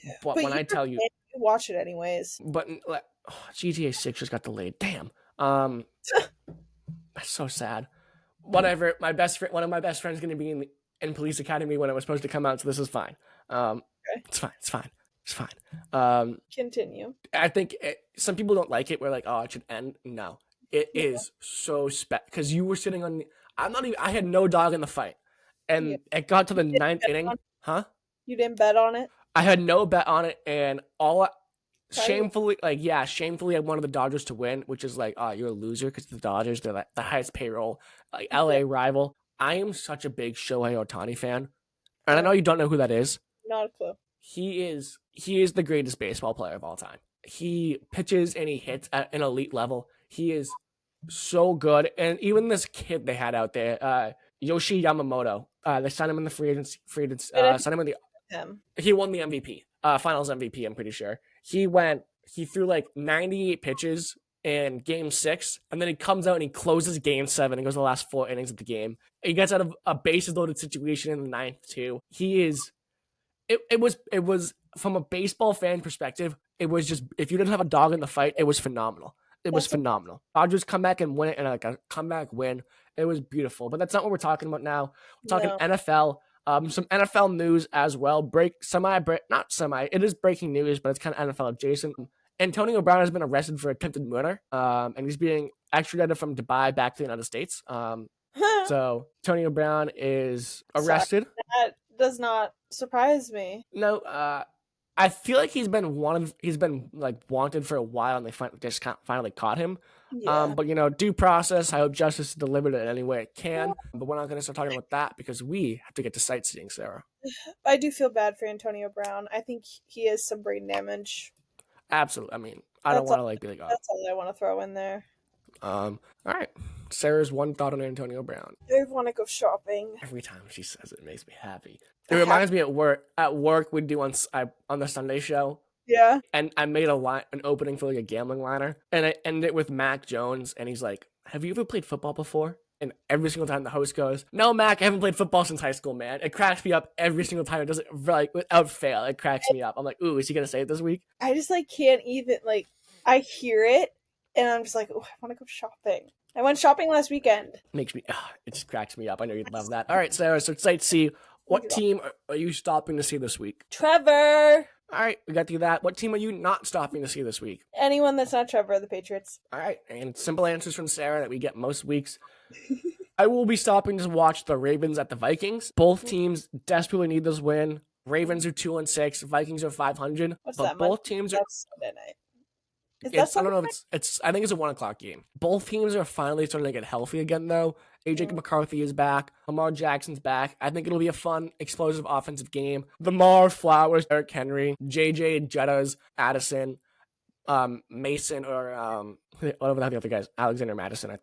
Yeah. But when I tell you, watch it anyways. But like, GTA 6 just got delayed. Damn. That's so sad. Whatever. One of my best friends going to be in police academy when it was supposed to come out, so this is fine. Okay. It's fine. Continue. I think some people don't like it. We're like, oh, it should end. No, it is so because you were sitting on. I had no dog in the fight, and it got to the 9th inning. Huh? You didn't bet on it? I had no bet on it, and shamefully, I wanted the Dodgers to win, which is like, oh, you're a loser because the Dodgers, they're like the highest payroll, like LA rival. I am such a big Shohei Ohtani fan, and I know you don't know who that is. Not a clue. He is the greatest baseball player of all time. He pitches and he hits at an elite level. He is so good, and even this kid they had out there, Yoshi Yamamoto, they signed him in the free agency. Signed him in the. He won the MVP, Finals MVP. I'm pretty sure he threw like 98 pitches in Game 6, and then he comes out and he closes Game 7 and goes the last 4 innings of the game. He gets out of a bases loaded situation in the 9th too. He is. It was from a baseball fan perspective, it was just, if you didn't have a dog in the fight, it was phenomenal. It was That's phenomenal. Dodgers come back and win it, and like a comeback win. It was beautiful. But that's not what we're talking about now. We're talking No. NFL. Some NFL news as well. Not semi. It is breaking news, but it's kind of NFL adjacent. Antonio Brown has been arrested for attempted murder, and he's being extradited from Dubai back to the United States. So Antonio Brown is arrested. That does not surprise me. No, I feel like he's been wanted. He's been like wanted for a while, and they finally caught him. Yeah. But due process. I hope justice is delivered in any way it can. But we're not going to start talking about that because we have to get to sightseeing, Sarah. I do feel bad for Antonio Brown. I think he has some brain damage. Absolutely. I mean, I don't want to be like, oh. That's all I want to throw in there. All right. Sarah's one thought on Antonio Brown. I want to go shopping. Every time she says it, it makes me happy. It reminds me at work. At work, we do on the Sunday show. Yeah. And I made an opening for like a gambling liner, and I ended it with Mac Jones, and he's like, "Have you ever played football before?" And every single time the host goes, "No, Mac, I haven't played football since high school, man." It cracks me up every single time. It does it like without fail. It cracks me up. I'm like, "Ooh, is he gonna say it this week?" I just can't even I hear it and I'm just like, oh, I want to go shopping. I went shopping last weekend. It just cracks me up. I know you'd love that. All right, Sarah. So sightsee. What team are you stopping to see this week? Trevor. All right, we got through that. What team are you not stopping to see this week? Anyone that's not Trevor, the Patriots. All right, and simple answers from Sarah that we get most weeks. I will be stopping to watch the Ravens at the Vikings. Both teams desperately need this win. Ravens are 2-6. Vikings are 500. What's but that? both teams are. That's Sunday night. I don't know if it's. I think it's a 1:00 game. Both teams are finally starting to get healthy again, though. AJ McCarthy is back. Lamar Jackson's back. I think it'll be a fun, explosive offensive game. Lamar, Flowers, Eric Henry, JJ, Jettas, Addison, Mason, or whatever the other guys, Alexander Madison.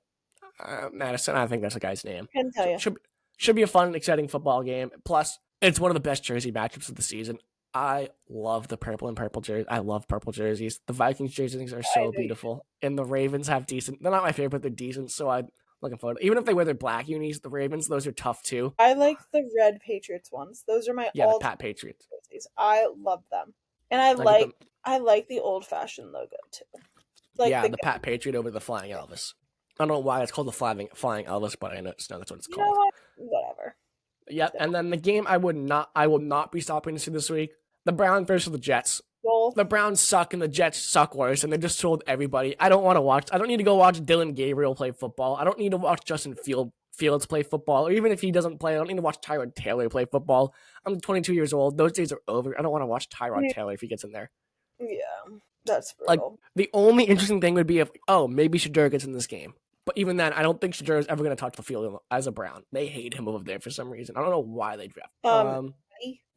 Madison, I think that's the guy's name. Can tell you. Should be a fun, exciting football game. Plus, it's one of the best jersey matchups of the season. I love the purple and purple jerseys. I love purple jerseys. The Vikings jerseys are so beautiful. And the Ravens have decent. They're not my favorite, but they're decent. So I'm looking forward. Even if they wear their black unis, the Ravens, those are tough too. I like the red Patriots ones. Those are my the Pat Patriots jerseys. I love them. And I like the old fashioned logo too. The Pat Patriot over the Flying Elvis. I don't know why it's called the Flying Elvis, but I know that's what it's called. You know what? Whatever. Yep. And then the game I will not be stopping to see this week. The Browns versus the Jets. Goal. The Browns suck and the Jets suck worse, and they just sold everybody. I don't want to watch. I don't need to go watch Dylan Gabriel play football. I don't need to watch Justin Fields play football. Or even if he doesn't play, I don't need to watch Tyrod Taylor play football. I'm 22 years old. Those days are over. I don't want to watch Tyrod Taylor if he gets in there. Yeah, that's brutal. The only interesting thing would be if, maybe Shadur gets in this game. But even then, I don't think Shadur is ever going to touch the field as a Brown. They hate him over there for some reason. I don't know why they draft him.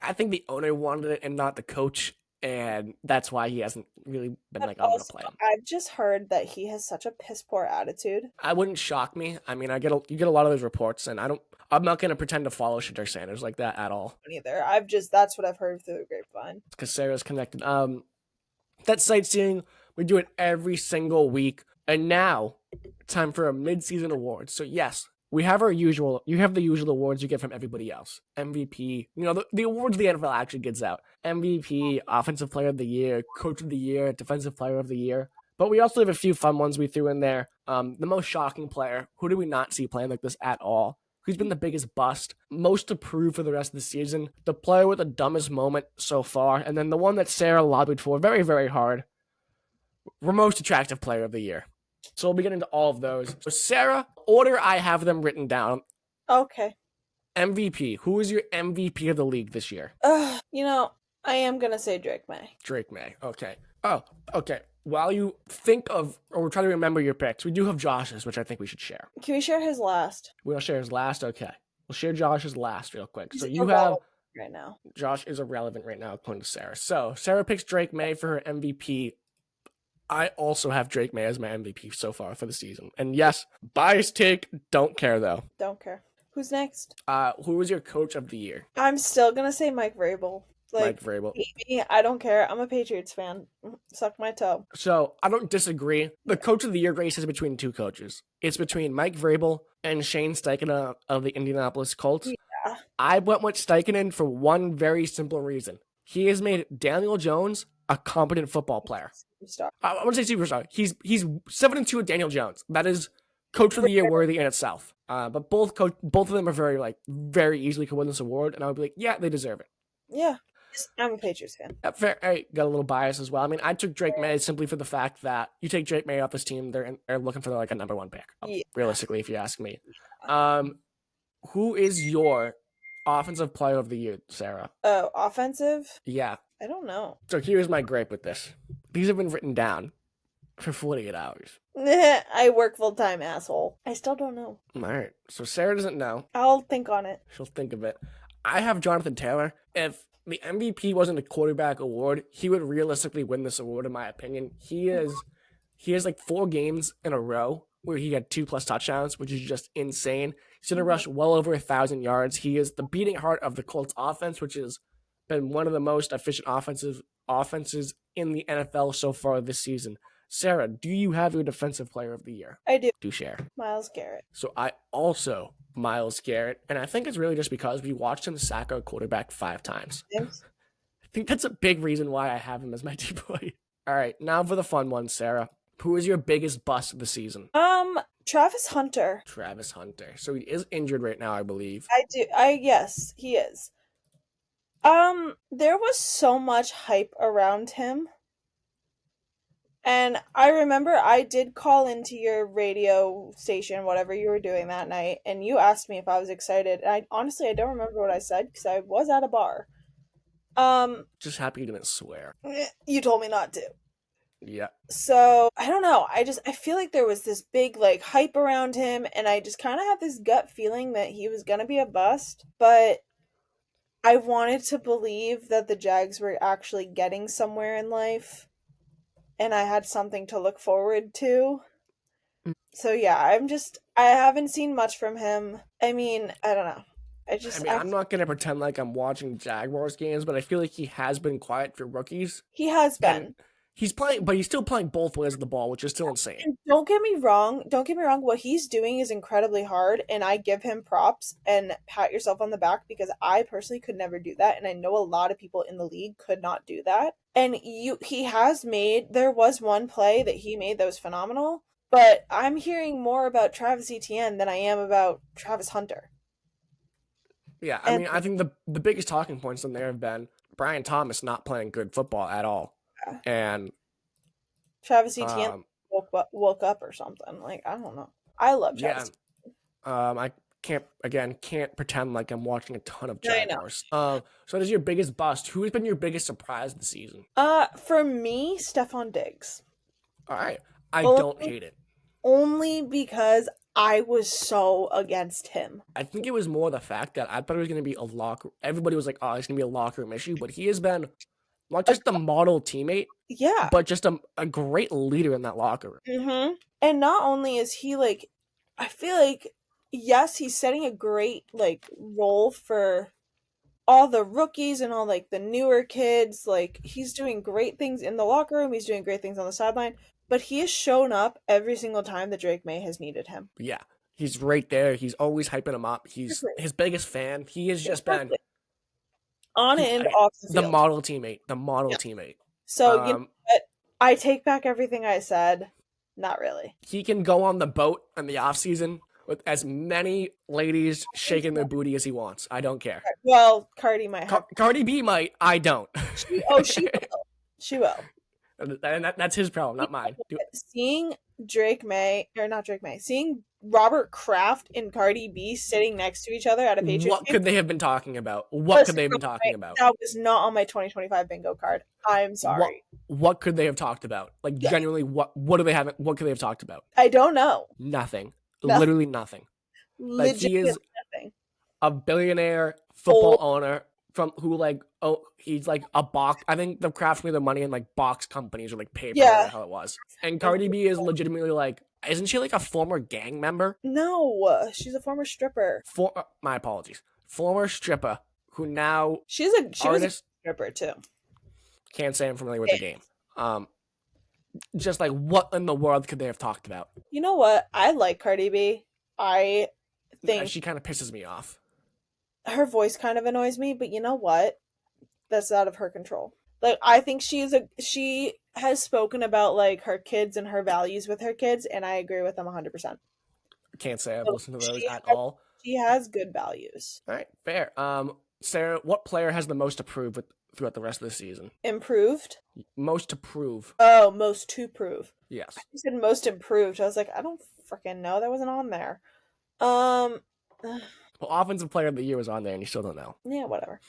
I think the owner wanted it and not the coach, and that's why he hasn't really been I'm going to play him. I've just heard that he has such a piss poor attitude. I wouldn't shock me. I mean, you get a lot of those reports, and I'm not going to pretend to follow Shadur Sanders like that at all. Neither. That's what I've heard through the grapevine. Because Sarah's connected. That sightseeing, we do it every single week, and now time for a mid-season award. So yes, you have the usual awards you get from everybody else. MVP, the awards the NFL actually gives out. MVP, Offensive Player of the Year, Coach of the Year, Defensive Player of the Year. But we also have a few fun ones we threw in there. The most shocking player, who do we not see playing like this at all? Who's been the biggest bust? Most to prove for the rest of the season? The player with the dumbest moment so far? And then the one that Sarah lobbied for very, very hard. Most attractive player of the year. So we'll be getting into all of those. So Sarah, order I have them written down. Okay. MVP. Who is your MVP of the league this year? I am going to say Drake May. Drake May. Okay. Oh, okay. While you think of, or we're trying to remember your picks, we do have Josh's, which I think we should share. Can we share his last? We'll share his last? Okay. We'll share Josh's last real quick. So you have... right now. Josh is irrelevant right now, according to Sarah. So Sarah picks Drake May for her MVP. I also have Drake May as my MVP so far for the season. And yes, biased take, don't care though. Don't care. Who's next? Who was your coach of the year? I'm still going to say Mike Vrabel. Mike Vrabel. Maybe, I don't care. I'm a Patriots fan. Suck my toe. So I don't disagree. The coach of the year race is between two coaches. It's between Mike Vrabel and Shane Steichen of the Indianapolis Colts. Yeah. I went with Steichen for one very simple reason. He has made Daniel Jones a competent football player. Superstar. I want to say superstar. He's 7-2 with Daniel Jones. That is coach of the year worthy in itself. But both of them are very easily could win this award, and I would be like, yeah, they deserve it. Yeah. I'm a Patriots fan. Fair. I got a little bias as well. I mean, I took Drake May simply for the fact that you take Drake May off this team, they're looking for like a number one pick. Yeah. Realistically, if you ask me. Who is your offensive player of the year, Sarah? Oh, offensive? Yeah. I don't know. So here's my gripe with this. These have been written down for 48 hours. I work full time, asshole. I still don't know. All right. So Sarah doesn't know. I'll think on it. She'll think of it. I have Jonathan Taylor. If the MVP wasn't a quarterback award, he would realistically win this award, in my opinion. He has like 4 games in a row where he had 2+ touchdowns, which is just insane. He's gonna rush well over 1,000 yards. He is the beating heart of the Colts offense, which has been one of the most efficient offenses in the NFL so far this season. Sarah, do you have your defensive player of the year? I do. Do share. Myles Garrett. So I also Myles Garrett, and I think it's really just because we watched him sack our quarterback 5 times. Thanks. I think that's a big reason why I have him as my D-boy. All right, now for the fun one, Sarah. Who is your biggest bust of the season? Travis Hunter. Travis Hunter. So he is injured right now, I believe. Yes, he is. There was so much hype around him. And I remember I did call into your radio station, whatever you were doing that night, and you asked me if I was excited. And I don't remember what I said because I was at a bar. Just happy you didn't swear. You told me not to. Yeah. So, I don't know. I feel like there was this big, like, hype around him, and I just kind of had this gut feeling that he was gonna be a bust, but I wanted to believe that the Jags were actually getting somewhere in life, and I had something to look forward to. So, yeah, I haven't seen much from him. I mean, I don't know. I'm not going to pretend like I'm watching Jaguars games, but I feel like he has been quiet for rookies. He has been. He's playing, but he's still playing both ways of the ball, which is still insane. And don't get me wrong. What he's doing is incredibly hard, and I give him props and pat yourself on the back because I personally could never do that, and I know a lot of people in the league could not do that. And there was one play that he made that was phenomenal, but I'm hearing more about Travis Etienne than I am about Travis Hunter. Yeah, I mean, I think the biggest talking points in there have been Brian Thomas not playing good football at all. And Travis Etienne woke up or something. Like, I don't know. I love Travis. Yeah. I can't pretend like I'm watching a ton of Jaguars. So what is your biggest bust? Who has been your biggest surprise this season? For me, Stephon Diggs. All right. I don't hate it. Only because I was so against him. I think it was more the fact that I thought it was going to be a locker. Everybody was like, "Oh, it's going to be a locker room issue," but he has been not just a model teammate, but just a great leader in that locker room. Mm-hmm. And not only is he like, I feel like, yes, he's setting a great like role for all the rookies and all like the newer kids. Like, he's doing great things in the locker room. He's doing great things on the sideline. But he has shown up every single time that Drake May has needed him. Yeah, he's right there. He's always hyping him up. He's his biggest fan. He has just been on and off the field. The model teammate. So, you know what? I take back everything I said. Not really. He can go on the boat in the offseason with as many ladies shaking their booty as he wants. I don't care. Well, Cardi might have. Cardi B might. I don't. She will. She will. And that's his problem, not mine. Seeing seeing Robert Kraft and Cardi B sitting next to each other at a Patriots What game, could they have been talking about? What could they have been talking about? That was not on my 2025 bingo card. I'm sorry. What could they have talked about? Like, genuinely, what could they have talked about? I don't know. Nothing. Literally nothing. Like, he is nothing. A billionaire football owner he's like a box. I think the Kraft made their money in like box companies or like paper. Yeah, how it was. And Cardi B is legitimately like, isn't she like a former gang member? No, she's a former stripper. My apologies. Former stripper who now she was a stripper too. Can't say I'm familiar with the game. Just like, what in the world could they have talked about? You know what? I like Cardi B. I think she kind of pisses me off. Her voice kind of annoys me, but you know what? that's out of her control. Like, I think she has spoken about like her kids and her values with her kids, and I agree with them 100%. Can't say I've So listened to those at all. she has good values. All right, fair. Sarah, what player has the most to prove throughout the rest of the season? Improved? Most to prove. Oh, most to prove. Yes. You said most improved. I was like, I don't freaking know. That wasn't on there. Well, offensive player of the year was on there, and you still don't know. Yeah, whatever.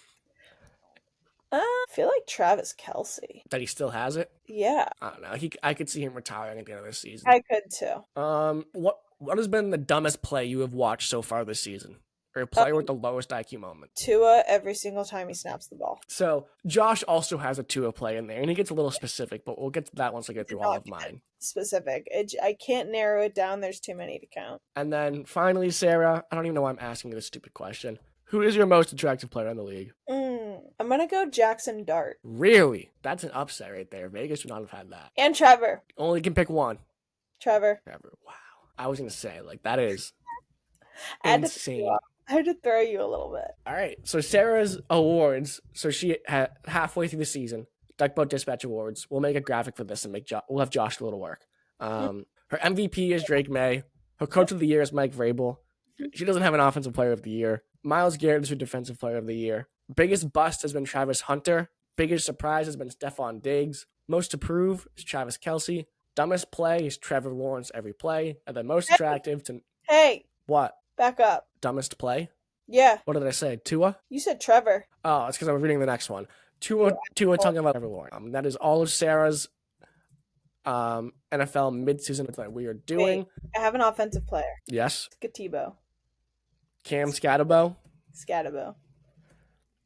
I feel like Travis Kelce. That he still has it? Yeah. I don't know. I could see him retiring at the end of this season. I could too. What has been the dumbest play you have watched so far this season? Or a player with the lowest IQ moment? Tua every single time he snaps the ball. So Josh also has a Tua play in there, and he gets a little specific, but we'll get to that once I get through all of mine. Specific. I can't narrow it down. There's too many to count. And then finally, Sarah, I don't even know why I'm asking you this stupid question. Who is your most attractive player in the league? I'm going to go Jackson Dart. Really? That's an upset right there. Vegas would not have had that. And Trevor. Only can pick one. Trevor. Wow. I was going to say, like, that is insane. I had to throw you a little bit. All right. So Sarah's awards. So she halfway through the season, Duck Boat Dispatch Awards. We'll make a graphic for this and we'll have Josh do a little work. Her MVP is Drake May. Her Coach of the Year is Mike Vrabel. She doesn't have an Offensive Player of the Year. Myles Garrett is her Defensive Player of the Year. Biggest bust has been Travis Hunter. Biggest surprise has been Stephon Diggs. Most to prove is Travis Kelce. Dumbest play is Trevor Lawrence every play. And then most attractive to... Hey! What? Back up. Dumbest play? Yeah. What did I say? Tua? You said Trevor. Oh, it's because I was reading the next one. Tua talking about Trevor Lawrence. That is all of Sarah's NFL midseason that we are doing. Wait, I have an offensive player. Yes. Scatebo. Cam Scatabo.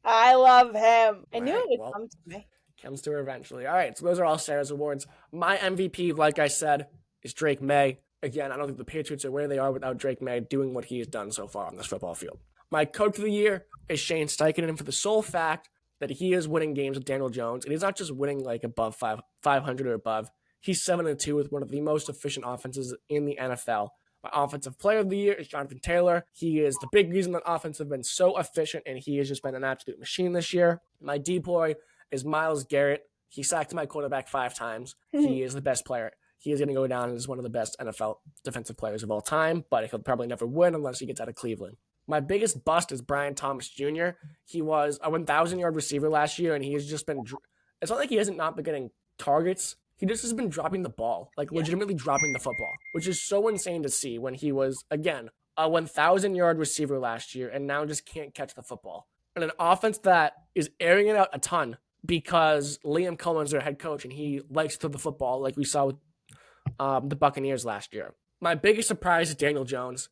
I love him. I knew Right, it would come to me. Comes to her eventually. All right, so those are all Sarah's awards. My MVP, like I said, is Drake May. Again, I don't think the Patriots are where they are without Drake May doing what he has done so far on this football field. My Coach of the Year is Shane Steichen, and for the sole fact that he is winning games with Daniel Jones, and he's not just winning like above 500 or above. He's 7-2 with one of the most efficient offenses in the NFL. My Offensive Player of the Year is Jonathan Taylor. He is the big reason that offense has been so efficient, and he has just been an absolute machine this year. My D-boy is Myles Garrett. He sacked my quarterback 5 times. He is the best player. He is going to go down as one of the best NFL defensive players of all time, but he'll probably never win unless he gets out of Cleveland. My biggest bust is Brian Thomas Jr. He was a 1,000-yard receiver last year, and he has just been – it's not like he hasn't not been getting targets. He just has been dropping the ball, legitimately dropping the football, which is so insane to see when he was, again, a 1,000-yard receiver last year and now just can't catch the football. And an offense that is airing it out a ton because Liam Cohen's their head coach and he likes to throw the football like we saw with the Buccaneers last year. My biggest surprise is Daniel Jones.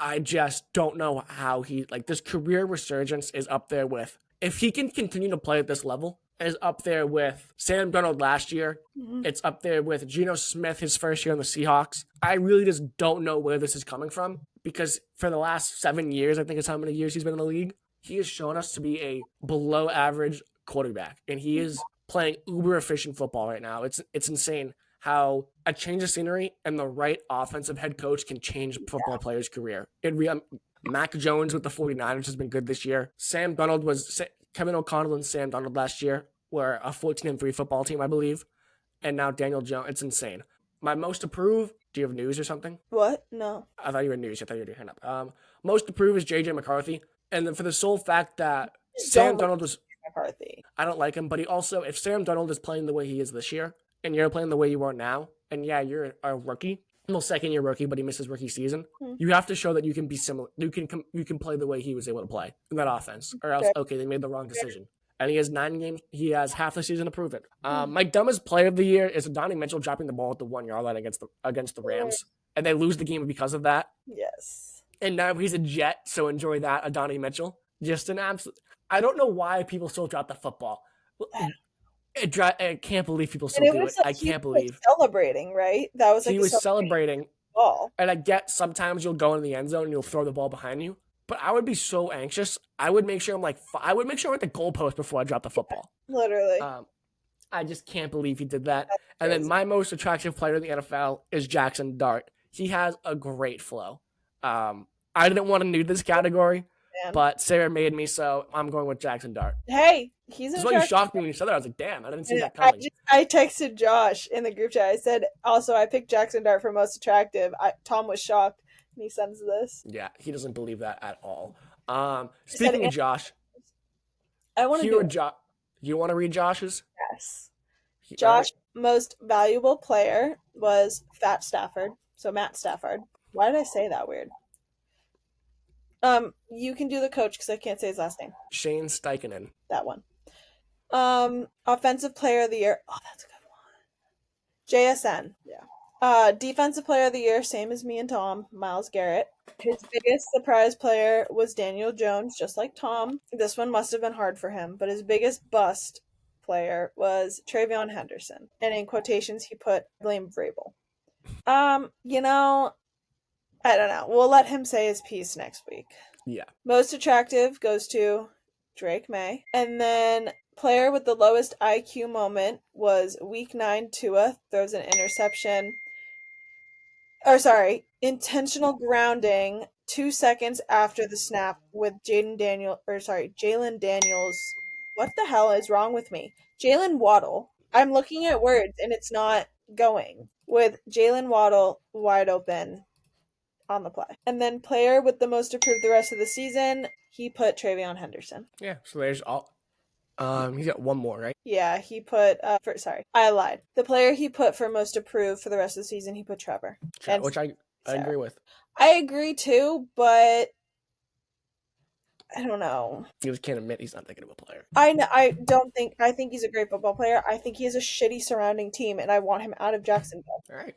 I just don't know how this career resurgence is up there with, if he can continue to play at this level, is up there with Sam Darnold last year. Mm-hmm. It's up there with Geno Smith his first year on the Seahawks. I really just don't know where this is coming from because for the last 7 years, I think it's how many years he's been in the league, he has shown us to be a below average quarterback, and he is playing uber efficient football right now. It's insane how a change of scenery and the right offensive head coach can change a football player's career. Mac Jones with the 49ers has been good this year. Sam Darnold was Kevin O'Connell and Sam Darnold last year were a 14-3 football team, I believe. And now Daniel Jones. It's insane. My most approved, do you have news or something? What? No. I thought you were news. I thought you were your hand up. Most approved is J.J. McCarthy. And then for the sole fact that Sam Darnold was... McCarthy. I don't like him, but he also, if Sam Darnold is playing the way he is this year, and you're playing the way you are now, and yeah, you're a rookie, well, second-year rookie, but he missed his rookie season. You have to show that you can be similar. You can play the way he was able to play in that offense, or else, okay, they made the wrong decision. And he has 9 games. He has half the season to prove it. My dumbest player of the year is Donnie Mitchell dropping the ball at the 1-yard line against the Rams, and they lose the game because of that. Yes. And now he's a Jet, so enjoy that, Donnie Mitchell. Just an absolute... I don't know why people still drop the football. I can't believe people still do it. I can't believe. Celebrating, right? That was he was celebrating. Ball. And I get sometimes you'll go in the end zone and you'll throw the ball behind you. But I would be so anxious. I would make sure I'm at the goalpost before I drop the football. Literally. I just can't believe he did that. And then my most attractive player in the NFL is Jackson Dart. He has a great flow. I didn't want to do this category, man. But Sarah made me, so I'm going with Jackson Dart. Hey, he's That's an why you attractive. shocked me when you said that. I was like, damn, I didn't see that I, coming. I texted Josh in the group chat. I said, also, I picked Jackson Dart for most attractive. Tom was shocked, and he sends this. Yeah, he doesn't believe that at all. I Speaking said, of Josh, I want to do it. You want to read Josh's? Yes. All Josh, right. most valuable player was Fat Stafford. So Matt Stafford. Why did I say that weird? You can do the coach because I can't say his last name. Shane Steichen. That one. Offensive player of the year. Oh, that's a good one. JSN. Yeah. Defensive player of the year, same as me and Tom, Myles Garrett. His biggest surprise player was Daniel Jones, just like Tom. This one must have been hard for him, but his biggest bust player was Travion Henderson. And in quotations, he put blame Vrabel. I don't know. We'll let him say his piece next week. Yeah. Most attractive goes to Drake May. And then player with the lowest IQ moment was week 9 Tua throws an interception. Intentional grounding 2 seconds after the snap with Jalen Daniels. What the hell is wrong with me? Jalen Waddle. I'm looking at words and it's not going. With Jalen Waddle wide open on the play. And then player with the most approved the rest of the season, he put Travion Henderson. Yeah, so there's all. He's got one more, right? Yeah, he put I lied. The player he put for most approved for the rest of the season, he put Trevor. Which I agree with. I agree too, but I don't know. He just can't admit he's not that good of a player. I think he's a great football player. I think he has a shitty surrounding team, and I want him out of Jacksonville. All right.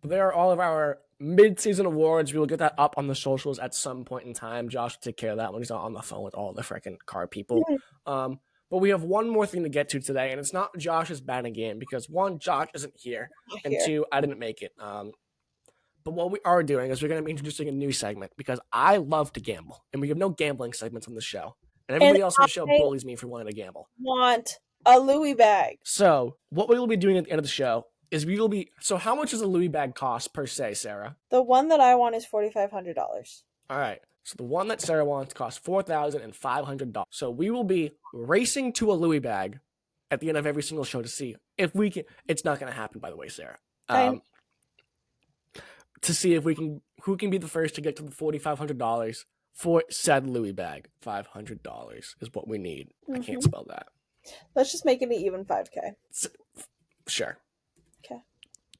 But there are all of our mid-season awards. We will get that up on the socials at some point in time. Josh will take care of that when he's not on the phone with all the freaking car people. But we have one more thing to get to today, and it's not Josh's batting game because one, Josh isn't here, and two, I didn't make it. But what we are doing is we're going to be introducing a new segment because I love to gamble, and we have no gambling segments on the show. And everybody else on the show bullies me for wanting to gamble. Want a Louis bag. So what we will be doing at the end of the show is we will be. So how much does a Louis bag cost per se, Sarah? The one that I want is $4,500. All right. So the one that Sarah wants costs $4,500. So we will be racing to a Louis bag at the end of every single show to see if we can. It's not going to happen, by the way, Sarah. To see if we can, who can be the first to get to the $4,500 for said Louis bag. $500 is what we need. I can't spell that. Let's just make it an even 5K. Sure. Okay.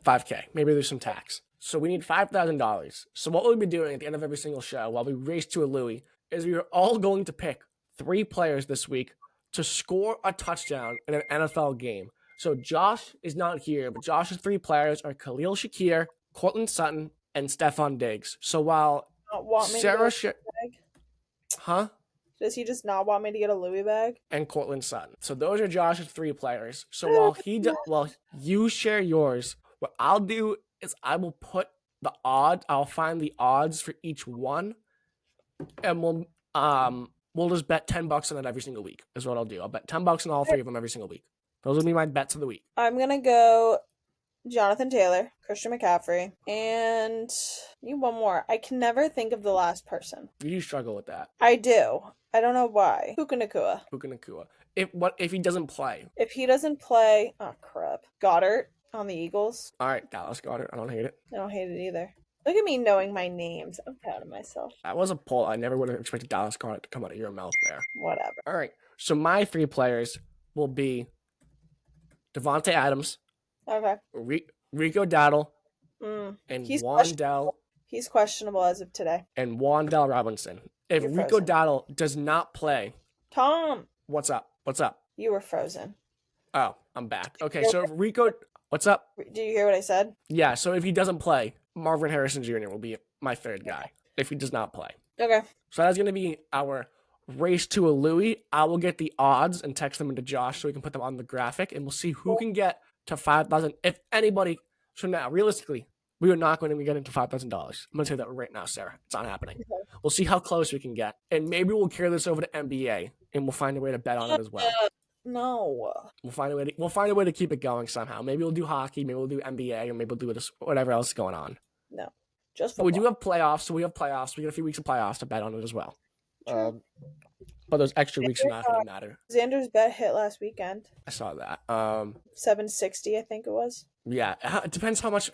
5K. Maybe there's some tax. So we need $5,000. So what we'll be doing at the end of every single show while we race to a Louis is we are all going to pick 3 players this week to score a touchdown in an NFL game. So Josh is not here, but Josh's 3 players are Khalil Shakir, Cortland Sutton, and Stephon Diggs. So while Sarah Does he just not want me to get a Louis bag? And Cortland Sutton. So those are Josh's 3 players. So while you share yours, what I'll do is I will put the odds. I'll find the odds for each one, and we'll just bet $10 on it every single week. Is what I'll do. I'll bet $10 on all 3 of them every single week. Those will be my bets of the week. I'm gonna go Jonathan Taylor, Christian McCaffrey, and need one more. I can never think of the last person. You struggle with that. I do. I don't know why. Puka Nacua. If he doesn't play? If he doesn't play, oh crap. Goddard on the Eagles. All right, Dallas Goddard. I don't hate it. I don't hate it either. Look at me knowing my names. I'm proud of myself. That was a poll. I never would have expected Dallas Goddard to come out of your mouth there. Whatever. All right. So my 3 players will be Adams. Okay. Rico Dowdle. And He's questionable as of today. And Wan'Dale Robinson. If Rico Dowdle does not play, Tom. What's up? You were frozen. Oh, I'm back. Okay, so if Rico, what's up? Did you hear what I said? Yeah. So if he doesn't play, Marvin Harrison Jr. will be my 3rd guy. If he does not play. Okay. So that's going to be our race to a Louis. I will get the odds and text them into Josh so we can put them on the graphic, and we'll see who can get to 5,000. If anybody, so now realistically, we are not going to be getting to $5,000. I'm going to say that right now, Sarah. It's not happening. Okay. We'll see how close we can get, and maybe we'll carry this over to NBA, and we'll find a way to bet on it as well. No. We'll find a way to keep it going somehow. Maybe we'll do hockey, maybe we'll do NBA, or maybe we'll do whatever else is going on. No, just football. But we do have playoffs, so we have playoffs. We got a few weeks of playoffs to bet on it as well. True. But those extra weeks are not going to matter. Xander's bet hit last weekend. I saw that. 760, I think it was. Yeah, it depends how much.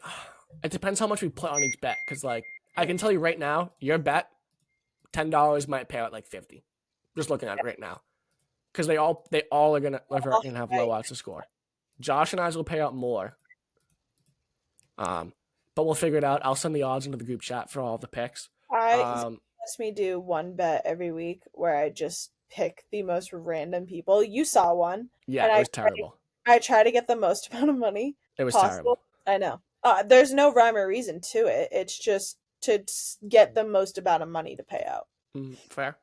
It depends how much we put on each bet. Because like I can tell you right now, your bet, $10 might pay out like 50. Just looking at it right now, because they all are gonna have low odds to score. Josh and I's will pay out more. But we'll figure it out. I'll send the odds into the group chat for all the picks. Xander lets me do one bet every week where I just pick the most random people. You saw one. Yeah, it was terrible. I try to get the most amount of money. It was possible. terrible. I know. There's no rhyme or reason to it. It's just to get the most amount of money to pay out. Fair.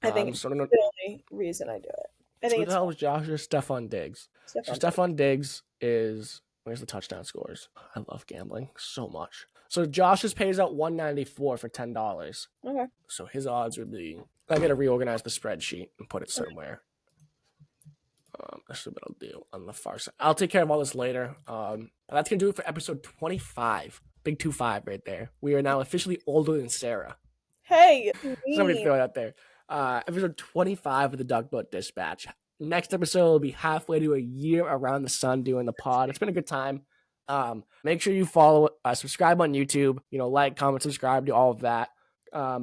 I think it's the only reason I do it. I think who the hell was Josh or Stephon Diggs? Stephon Diggs is, where's the touchdown scores? I love gambling so much. So Josh's pays out $194 for $10. Okay. So his odds would be, I gotta reorganize the spreadsheet and put it somewhere. That's what I'll do on the far side. I'll take care of all this later. That's gonna do it for episode 25. Big 25 right there. We are now officially older than Sarah. Hey, somebody throw it out there. Episode 25 of the Duck Boat Dispatch. Next episode will be halfway to a year around the sun doing the pod. It's been a good time. Make sure you follow, subscribe on YouTube. Like, comment, subscribe, do all of that.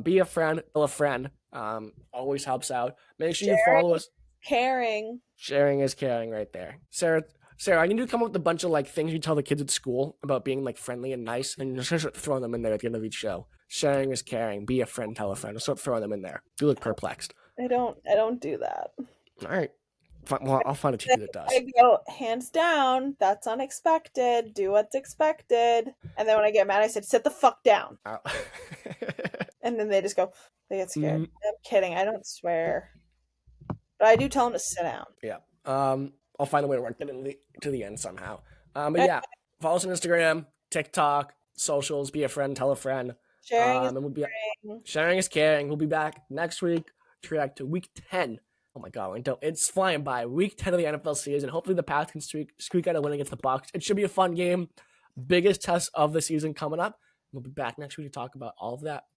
Be a friend, tell a friend. Always helps out. Make sure you follow us. Sharing is caring right there. Sarah, I need to come up with a bunch of things you tell the kids at school about being friendly and nice, and just start throwing them in there at the end of each show. Sharing is caring. Be a friend, tell a friend. I'll start throwing them in there. You look perplexed. I don't do that. All right. Well, I'll find a teacher that does. I go, hands down, that's unexpected. Do what's expected. And then when I get mad, I said, sit the fuck down. Oh. And then they just go, they get scared. I'm kidding. I don't swear. But I do tell them to sit down. Yeah. I'll find a way to work that to the end somehow. But yeah, follow us on Instagram, TikTok, socials. Be a friend, tell a friend. Sharing is caring. We'll be back next week to react to week 10. Oh my god, it's flying by. Week 10 of the NFL season. Hopefully the Pats can squeak out a win against the Bucs. It should be a fun game. Biggest test of the season coming up. We'll be back next week to talk about all of that.